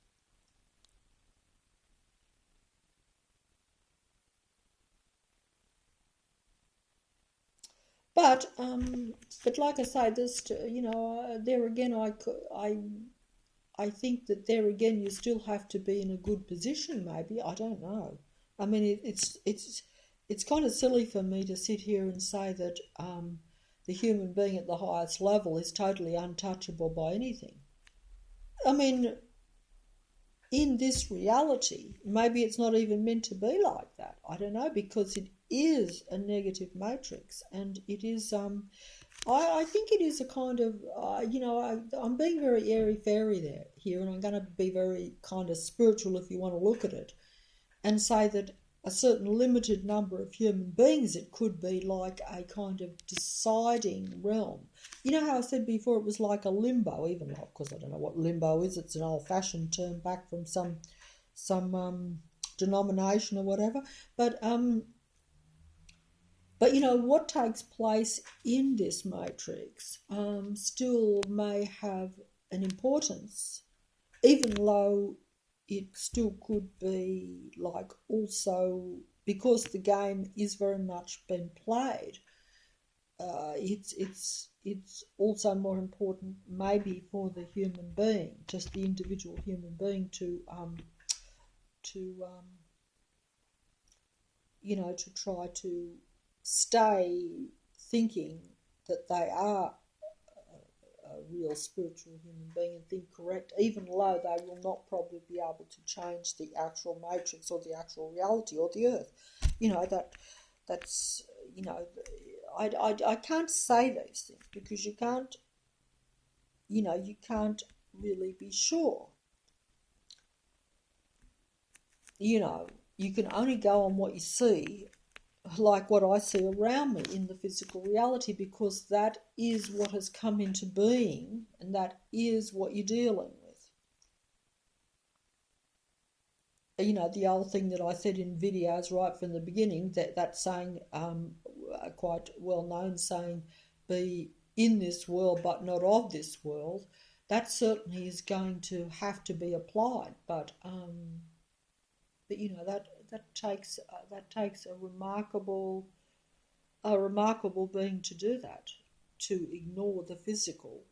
But like I say, this there again, I think that there again you still have to be in a good position. Maybe I don't know. I mean, it's kind of silly for me to sit here and say that the human being at the highest level is totally untouchable by anything. I mean, in this reality, maybe it's not even meant to be like that. I don't know, because it is a negative matrix, and it is. I think it is a kind of, I'm being very airy-fairy here, and I'm going to be very kind of spiritual if you want to look at it, and say that a certain limited number of human beings, it could be like a kind of deciding realm. You know how I said before it was like a limbo, even though, of course, I don't know what limbo is. It's an old-fashioned term back from some denomination or whatever. But what takes place in this matrix still may have an importance, even though it still could be like also, because the game is very much been played. It's also more important maybe for the human being, just the individual human being, to try to stay thinking that they are a real spiritual human being and think correct, even though they will not probably be able to change the actual matrix or the actual reality or the earth. That's I can't say these things because you can't really be sure. You can only go on what you see, like what I see around me in the physical reality, because that is what has come into being and that is what you're dealing with. The old thing that I said in videos right from the beginning, that saying, quite well known saying, be in this world but not of this world, that certainly is going to have to be applied, but that takes a remarkable being to do that, to ignore the physical,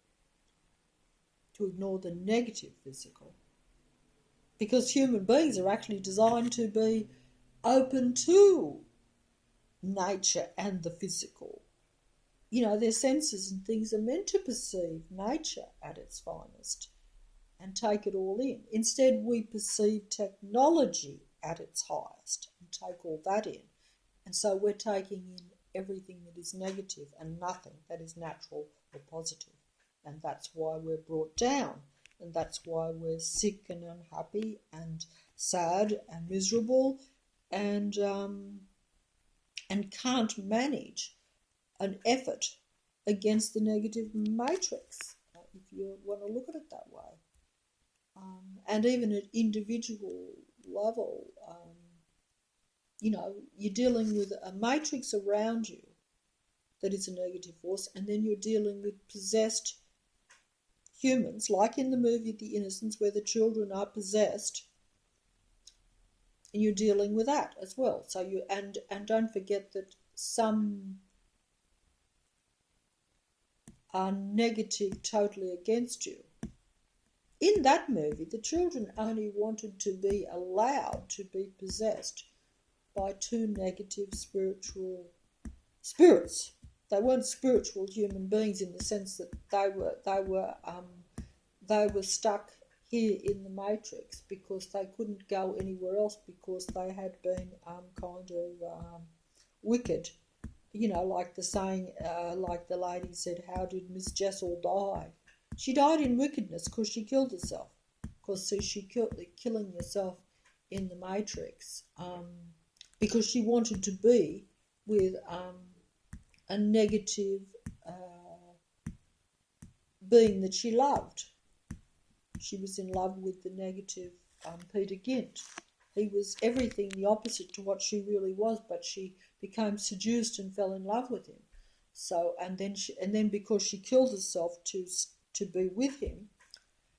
to ignore the negative physical, because human beings are actually designed to be open to nature and the physical. Their senses and things are meant to perceive nature at its finest and take it all in. Instead, we perceive technology at its highest and take all that in. And so we're taking in everything that is negative and nothing that is natural or positive. And that's why we're brought down. And that's why we're sick and unhappy and sad and miserable and can't manage an effort against the negative matrix, if you want to look at it that way. And even at individual level, you're dealing with a matrix around you that is a negative force, and then you're dealing with possessed humans, like in the movie The Innocents, where the children are possessed, and you're dealing with that as well. So and don't forget that some are negative totally against you. In that movie, the children only wanted to be allowed to be possessed by two negative spiritual spirits. They weren't spiritual human beings in the sense that they were stuck here in the matrix because they couldn't go anywhere else because they had been kind of wicked. Like the saying, like the lady said, how did Miss Jessel die? She died in wickedness because she killed herself. Because she killing herself in the matrix because she wanted to be with a negative being that she loved. She was in love with the negative Peter Gint. He was everything the opposite to what she really was, but she became seduced and fell in love with him. So, and then because she killed herself to be with him,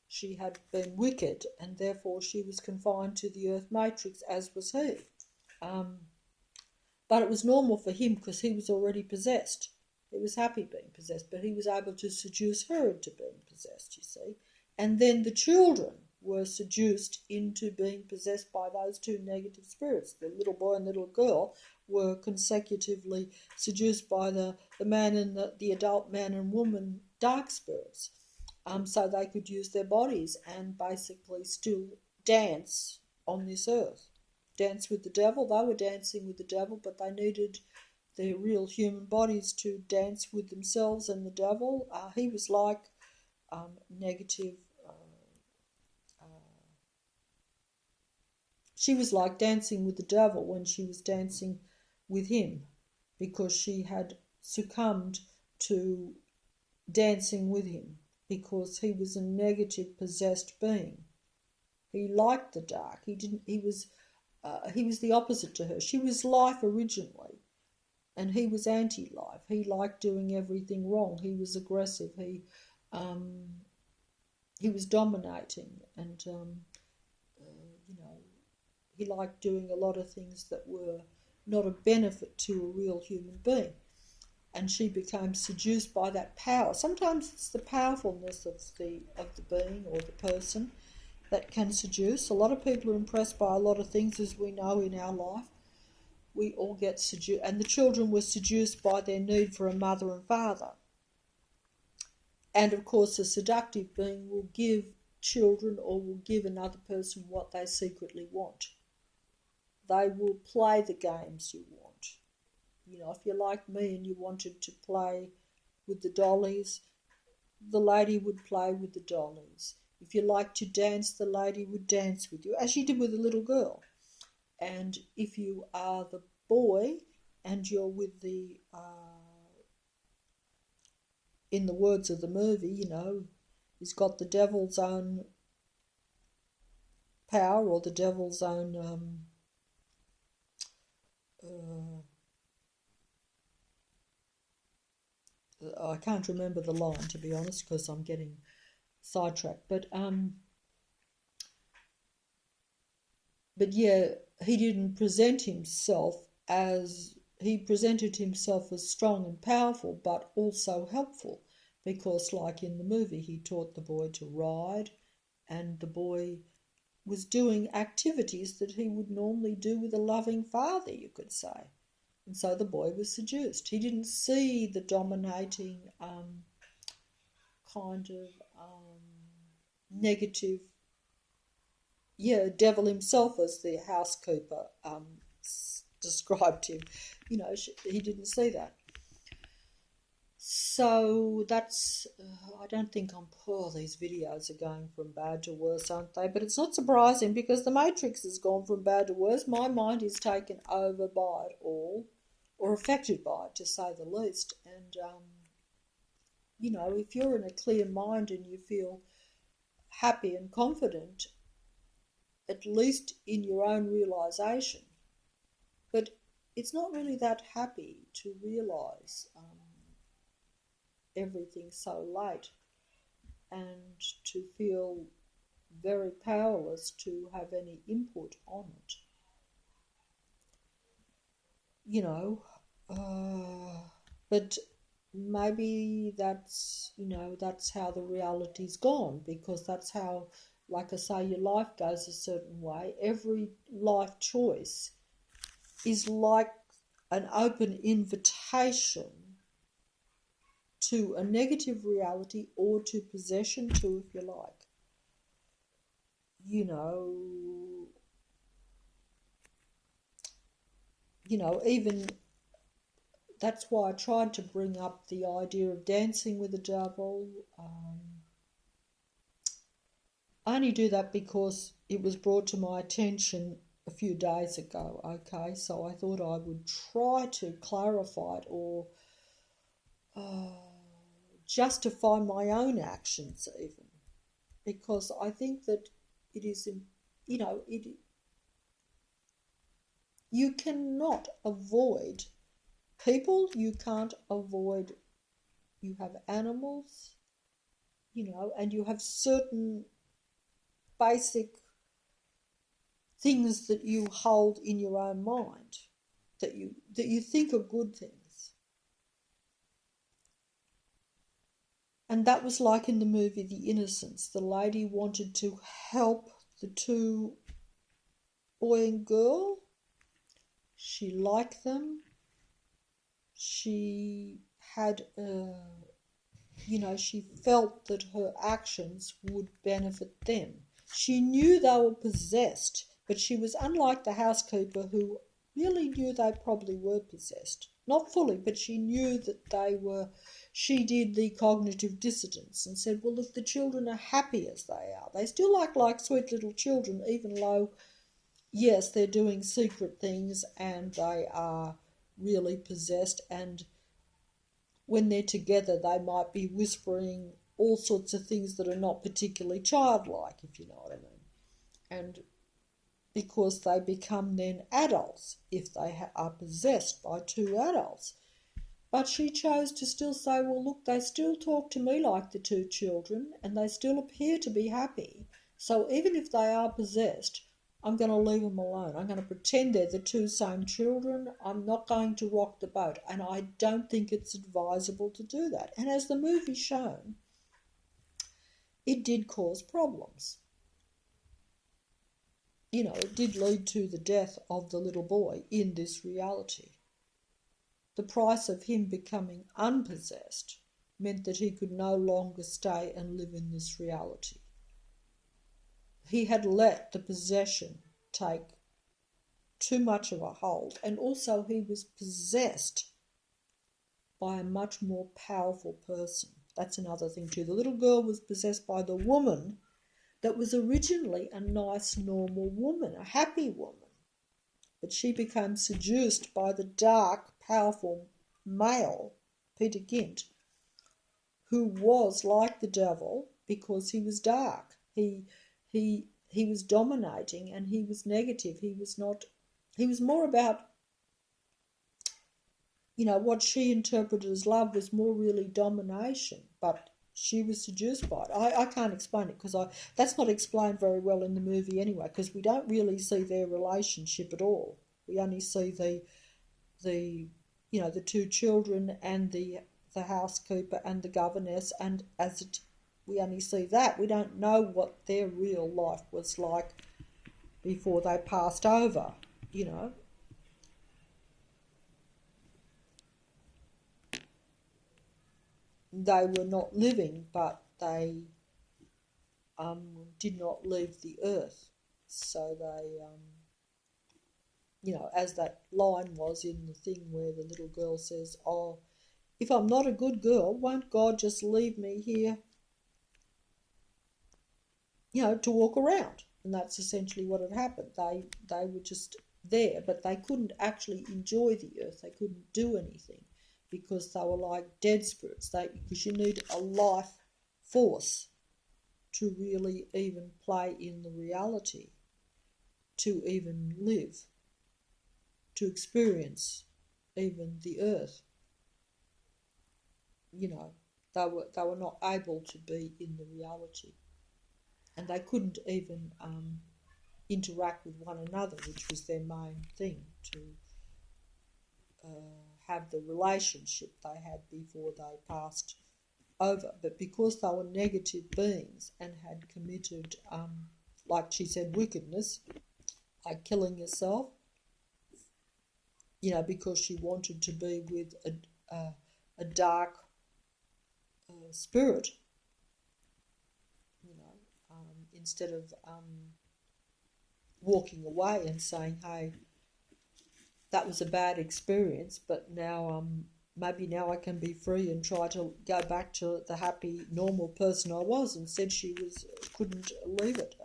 she had been wicked, and therefore she was confined to the earth matrix, as was he. Um, but it was normal for him because he was already possessed. He was happy being possessed, but he was able to seduce her into being possessed, you see. And then the children were seduced into being possessed by those two negative spirits. The little boy and little girl were consecutively seduced by the man and the adult man and woman dark spirits. So they could use their bodies and basically still dance on this earth. Dance with the devil. They were dancing with the devil, but they needed their real human bodies to dance with themselves and the devil. He was like negative. She was like dancing with the devil when she was dancing with him, because she had succumbed to dancing with him because he was a negative possessed being. He liked the dark. He didn't. He was the opposite to her. She was life originally, and he was anti-life. He liked doing everything wrong. He was aggressive. He was dominating, and he liked doing a lot of things that were not of benefit to a real human being. And she became seduced by that power. Sometimes it's the powerfulness of the being or the person that can seduce. A lot of people are impressed by a lot of things, as we know in our life. We all get seduced, and the children were seduced by their need for a mother and father. And of course, a seductive being will give children or will give another person what they secretly want. They will play the games you want. If you're like me and you wanted to play with the dollies, the lady would play with the dollies. If you like to dance, the lady would dance with you, as she did with the little girl. And if you are the boy and you're with the, in the words of the movie, he's got the devil's own power or the devil's own I can't remember the line, to be honest, because I'm getting sidetracked. But yeah, he didn't present himself as, he presented himself as strong and powerful, but also helpful, because like in the movie, he taught the boy to ride, and the boy was doing activities that he would normally do with a loving father, you could say. And so the boy was seduced. He didn't see the dominating kind of negative, devil himself, as the housekeeper described him. He didn't see that. So that's, I don't think these videos are going from bad to worse, aren't they? But it's not surprising, because the Matrix has gone from bad to worse. My mind is taken over by it all, or affected by it, to say the least. And, if you're in a clear mind and you feel happy and confident, at least in your own realisation, but it's not really that happy to realise everything so late, and to feel very powerless to have any input on it. But maybe that's how the reality's gone, because that's how, like I say, your life goes a certain way. Every life choice is like an open invitation to a negative reality, or to possession too, if you like. Even that's why I tried to bring up the idea of dancing with the devil. I only do that because it was brought to my attention a few days ago, okay? So I thought I would try to clarify it, or justify my own actions even, because I think that it is, You cannot avoid people, you can't avoid, you have animals, and you have certain basic things that you hold in your own mind that you think are good things. And that was like in the movie The Innocents. The lady wanted to help the two, boy and girl. She liked them. She had she felt that her actions would benefit them. She knew they were possessed, but she was unlike the housekeeper who really knew they probably were possessed. Not fully, but she knew that they were. She did the cognitive dissonance and said, well, if the children are happy as they are, they still act like sweet little children, even though, yes, they're doing secret things and they are really possessed, and when they're together, they might be whispering all sorts of things that are not particularly childlike, if you know what I mean. And because they become then adults if they are possessed by two adults. But she chose to still say, well, look, they still talk to me like the two children and they still appear to be happy. So even if they are possessed, I'm going to leave them alone. I'm going to pretend they're the two same children. I'm not going to rock the boat. And I don't think it's advisable to do that. And as the movie's shown, it did cause problems. It did lead to the death of the little boy in this reality. The price of him becoming unpossessed meant that he could no longer stay and live in this reality. He had let the possession take too much of a hold, and also he was possessed by a much more powerful person. That's another thing too. The little girl was possessed by the woman that was originally a nice, normal woman, a happy woman. But she became seduced by the dark, powerful male, Peter Gint, who was like the devil because he was dark. He was dominating and he was negative. He was more about, what she interpreted as love was more really domination, but she was seduced by it. I can't explain it because that's not explained very well in the movie anyway, because we don't really see their relationship at all. We only see the two children and the housekeeper and the governess, and we only see that. We don't know what their real life was like before they passed over, They were not living, but they did not leave the earth. So they, as that line was in the thing where the little girl says, oh, if I'm not a good girl, won't God just leave me here, to walk around? And that's essentially what had happened. They were just there, but they couldn't actually enjoy the earth. They couldn't do anything because they were like dead spirits. Because you need a life force to really even play in the reality, to even live, to experience even the earth. They were not able to be in the reality, and they couldn't even interact with one another, which was their main thing, to have the relationship they had before they passed over. But because they were negative beings and had committed, like she said, wickedness, like killing herself, because she wanted to be with a dark spirit, instead of walking away and saying, hey, that was a bad experience, but now maybe now I can be free and try to go back to the happy, normal person I was. And said she couldn't leave it.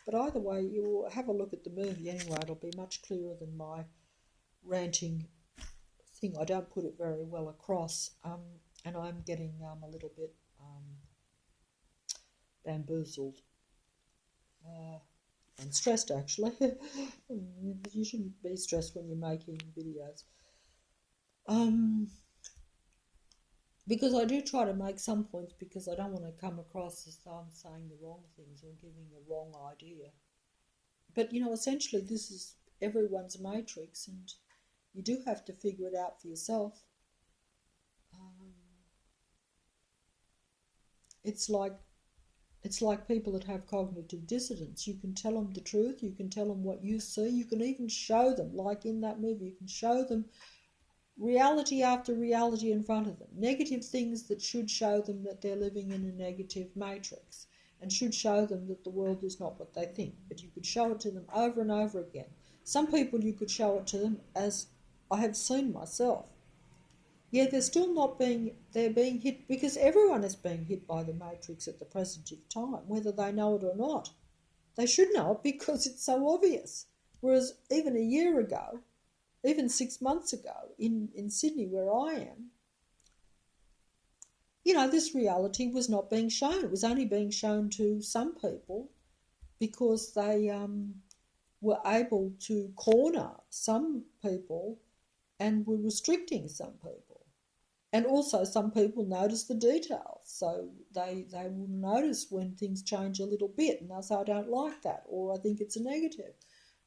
But either way, you'll have a look at the movie anyway. It'll be much clearer than my ranting thing. I don't put it very well across, and I'm getting a little bit bamboozled. and stressed actually. You shouldn't be stressed when you're making videos. Because I do try to make some points because I don't want to come across as though I'm saying the wrong things or giving a wrong idea. But, essentially this is everyone's matrix, and you do have to figure it out for yourself. It's like people that have cognitive dissonance. You can tell them the truth, you can tell them what you see, you can even show them, like in that movie, you can show them reality after reality in front of them. Negative things that should show them that they're living in a negative matrix and should show them that the world is not what they think. But you could show it to them over and over again. Some people you could show it to them, as I have seen myself. Yeah, they're being hit, because everyone is being hit by the matrix at the present time, whether they know it or not. They should know it because it's so obvious. Whereas even a year ago, even 6 months ago in Sydney where I am, this reality was not being shown. It was only being shown to some people because they were able to corner some people and were restricting some people. And also some people notice the details, so they will notice when things change a little bit and they'll say, I don't like that, or I think it's a negative.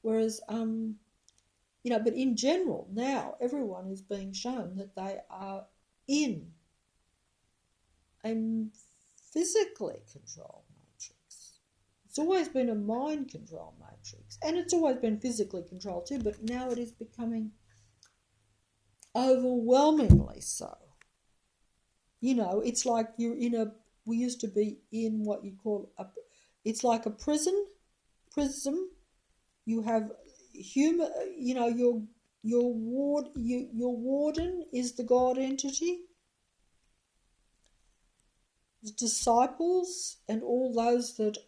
Whereas, but in general, now everyone is being shown that they are in a physically controlled matrix. It's always been a mind control matrix, and it's always been physically controlled too, but now it is becoming overwhelmingly so. It's like we used to be in what you call it's like a prism. You have human, your warden is the God entity. The disciples and all those that,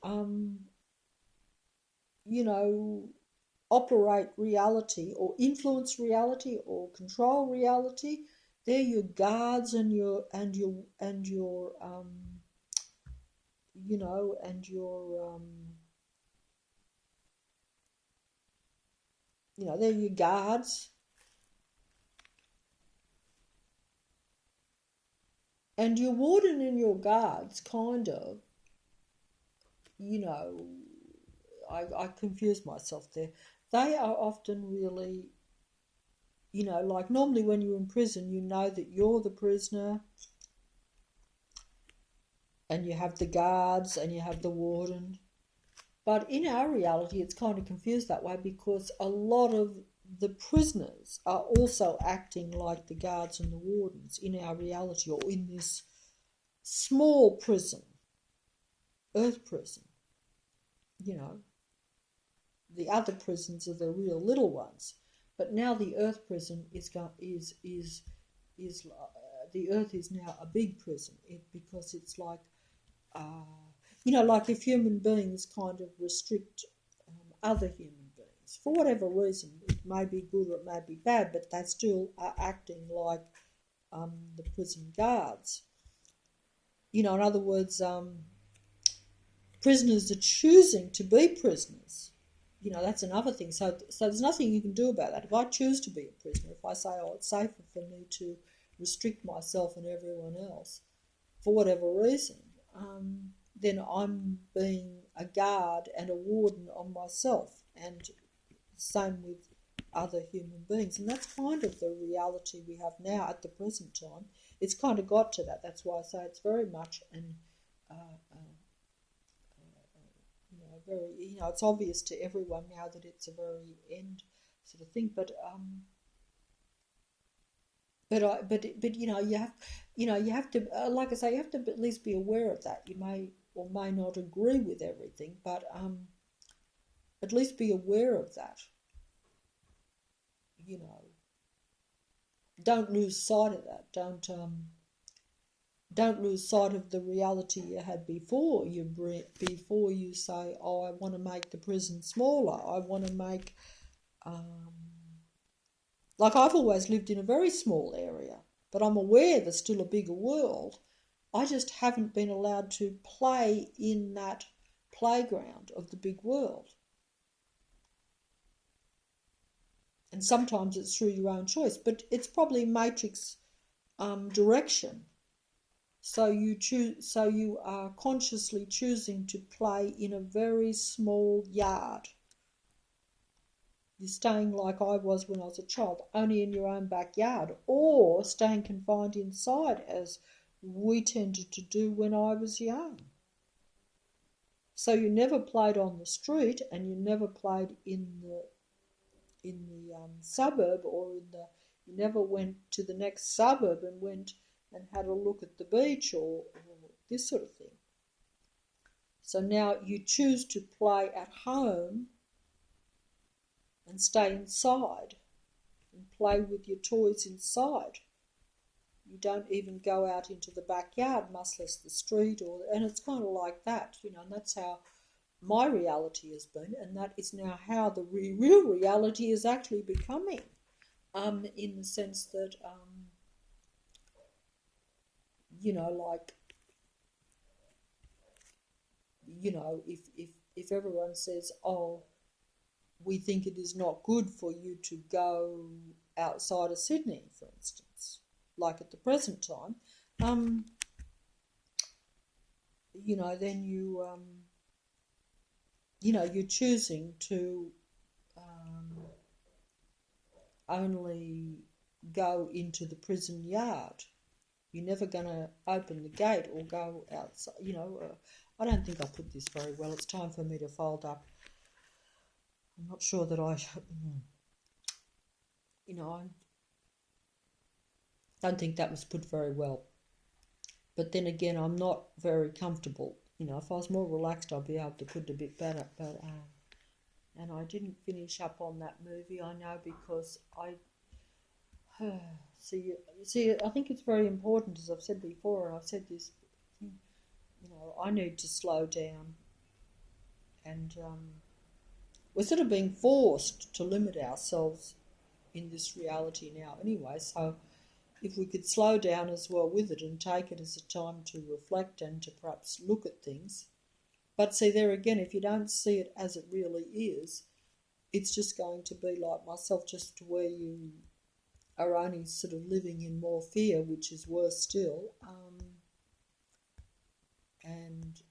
operate reality or influence reality or control reality. They're your guards and your they're your guards. And your warden and your guards kind of, I confuse myself there. They are often really, like normally when you're in prison, you know that you're the prisoner and you have the guards and you have the warden. But in our reality, it's kind of confused that way because a lot of the prisoners are also acting like the guards and the wardens in our reality, or in this small prison, earth prison. The other prisons are the real little ones. But now the earth prison the earth is now a big prison because it's like, like if human beings kind of restrict other human beings for whatever reason, it may be good or it may be bad, but they still are acting like the prison guards. In other words, prisoners are choosing to be prisoners. That's another thing. So there's nothing you can do about that. If I choose to be a prisoner, if I say, it's safer for me to restrict myself and everyone else for whatever reason, then I'm being a guard and a warden on myself, and same with other human beings. And that's kind of the reality we have now at the present time. It's kind of got to that. That's why I say it's very much very, it's obvious to everyone now that it's a very end sort of thing. But you have to, like I say, you have to at least be aware of that. You may or may not agree with everything, but at least be aware of that. Don't lose sight of that. Don't lose sight of the reality you had before you say, I want to make the prison smaller. I want to make, like I've always lived in a very small area, but I'm aware there's still a bigger world. I just haven't been allowed to play in that playground of the big world. And sometimes it's through your own choice, but it's probably matrix direction. So you are consciously choosing to play in a very small yard. You're staying like I was when I was a child, only in your own backyard, or staying confined inside as we tended to do when I was young. So you never played on the street, and you never played in the suburb, or you never went to the next suburb and went and had a look at the beach or this sort of thing. So now you choose to play at home and stay inside and play with your toys inside. You don't even go out into the backyard, much less the street, and it's kind of like that, and that's how my reality has been, and that is now how the real reality is actually becoming, in the sense that, like, if everyone says, oh, we think it is not good for you to go outside of Sydney, for instance, like at the present time, then you're choosing to only go into the prison yard. You're never going to open the gate or go outside. I don't think I put this very well. It's time for me to fold up. I'm not sure that I don't think that was put very well. But then again, I'm not very comfortable. If I was more relaxed, I'd be able to put it a bit better. But and I didn't finish up on that movie, I know, because I see. I think it's very important, as I've said before, and I've said this. I need to slow down, and we're sort of being forced to limit ourselves in this reality now, anyway. So if we could slow down as well with it and take it as a time to reflect and to perhaps look at things. But see, there again, if you don't see it as it really is, it's just going to be like myself, just where you are only sort of living in more fear, which is worse still, and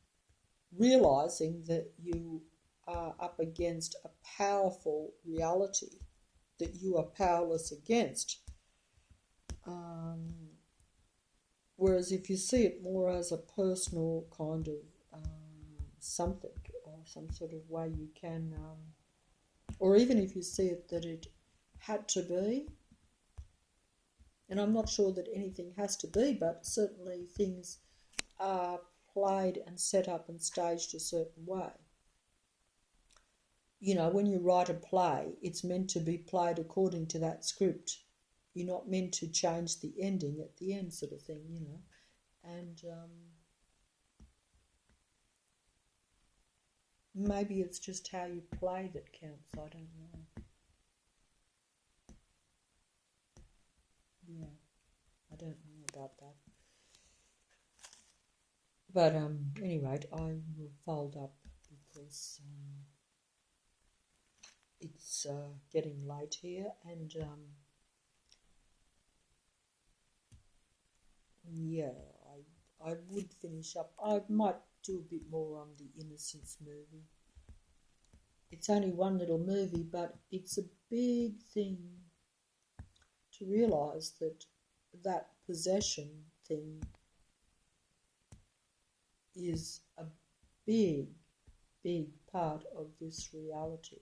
realising that you are up against a powerful reality that you are powerless against. Whereas if you see it more as a personal kind of something, or some sort of way you can, or even if you see it that it had to be, and I'm not sure that anything has to be, but certainly things are played and set up and staged a certain way. When you write a play, it's meant to be played according to that script. You're not meant to change the ending at the end, sort of thing, And maybe it's just how you play that counts, I don't know. Yeah, I don't know about that. But anyway, I will fold up because it's getting late here, and yeah, I would finish up. I might do a bit more on the Innocence movie. It's only one little movie, but it's a big thing to realise that possession thing is a big, big part of this reality.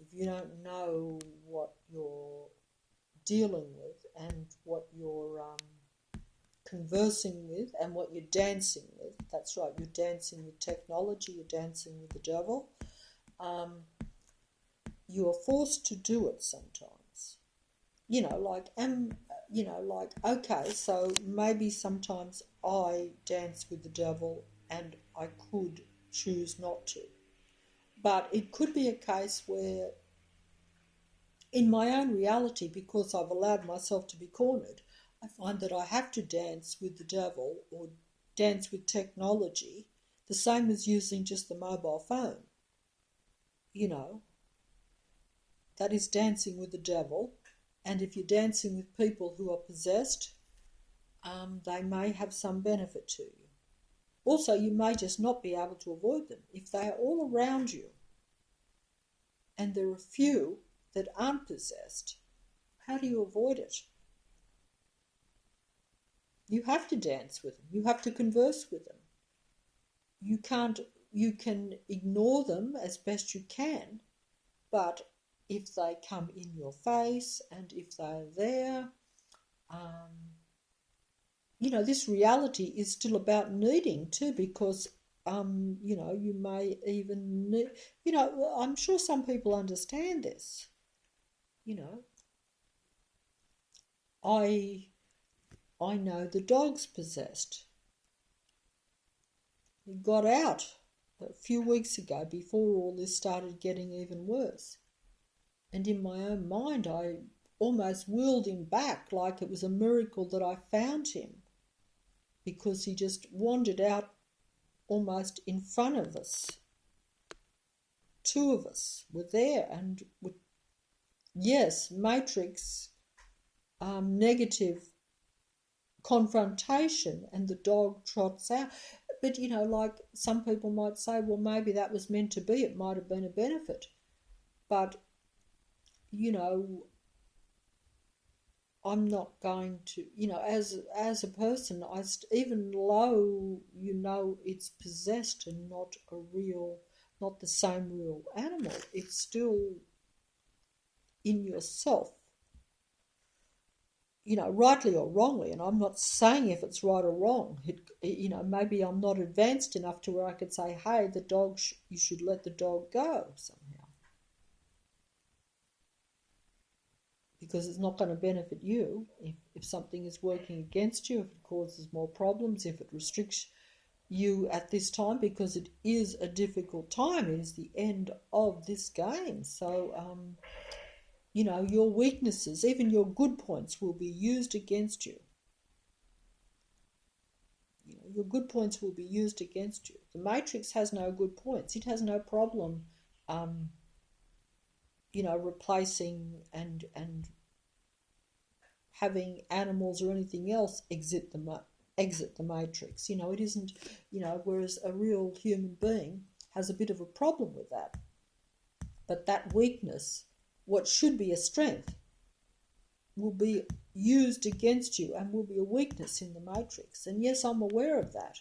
If you don't know what you're dealing with and what you're conversing with and what you're dancing with, that's right, you're dancing with technology, you're dancing with the devil, you are forced to do it sometimes. Okay, so maybe sometimes I dance with the devil and I could choose not to. But it could be a case where, in my own reality, because I've allowed myself to be cornered, I find that I have to dance with the devil or dance with technology, the same as using just the mobile phone, that is dancing with the devil. And if you're dancing with people who are possessed, they may have some benefit to you. Also, you may just not be able to avoid them. If they are all around you and there are few that aren't possessed, how do you avoid it? You have to dance with them. You have to converse with them. You can ignore them as best you can, but if they come in your face and if they're there, this reality is still about needing too, because, you may even need, I'm sure some people understand this. I know the dog's possessed. He got out a few weeks ago before all this started getting even worse. And in my own mind, I almost wheeled him back like it was a miracle that I found him, because he just wandered out almost in front of us. Two of us were there, and yes, matrix, negative confrontation, and the dog trots out. But, like some people might say, well, maybe that was meant to be. It might have been a benefit. But, I'm not going to, as a person, even though it's possessed and not the same real animal, it's still in yourself. Rightly or wrongly, and I'm not saying if it's right or wrong. Maybe I'm not advanced enough to where I could say, hey, the dog, you should let the dog go somehow. Because it's not going to benefit you if something is working against you, if it causes more problems, if it restricts you at this time, because it is a difficult time. It is the end of this game. So, your weaknesses, even your good points, will be used against you. Your good points will be used against you. The Matrix has no good points. It has no problem, replacing and having animals or anything else exit the Matrix. It isn't, whereas a real human being has a bit of a problem with that. But that weakness, what should be a strength, will be used against you and will be a weakness in the Matrix. And yes, I'm aware of that.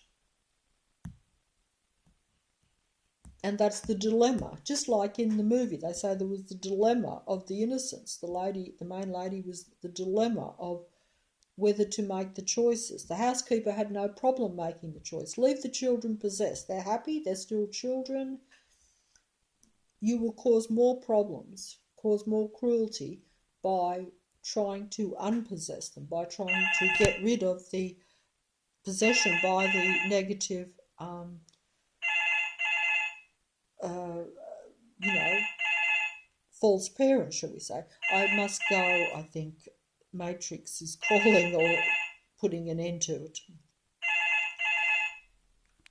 And that's the dilemma. Just like in the movie, they say there was the dilemma of the innocents. The main lady was the dilemma of whether to make the choices. The housekeeper had no problem making the choice. Leave the children possessed. They're happy, they're still children. You will cause more problems, cause more cruelty by trying to unpossess them, by trying to get rid of the possession by the negative, false parent, shall we say. I must go, I think. Matrix is calling or putting an end to it.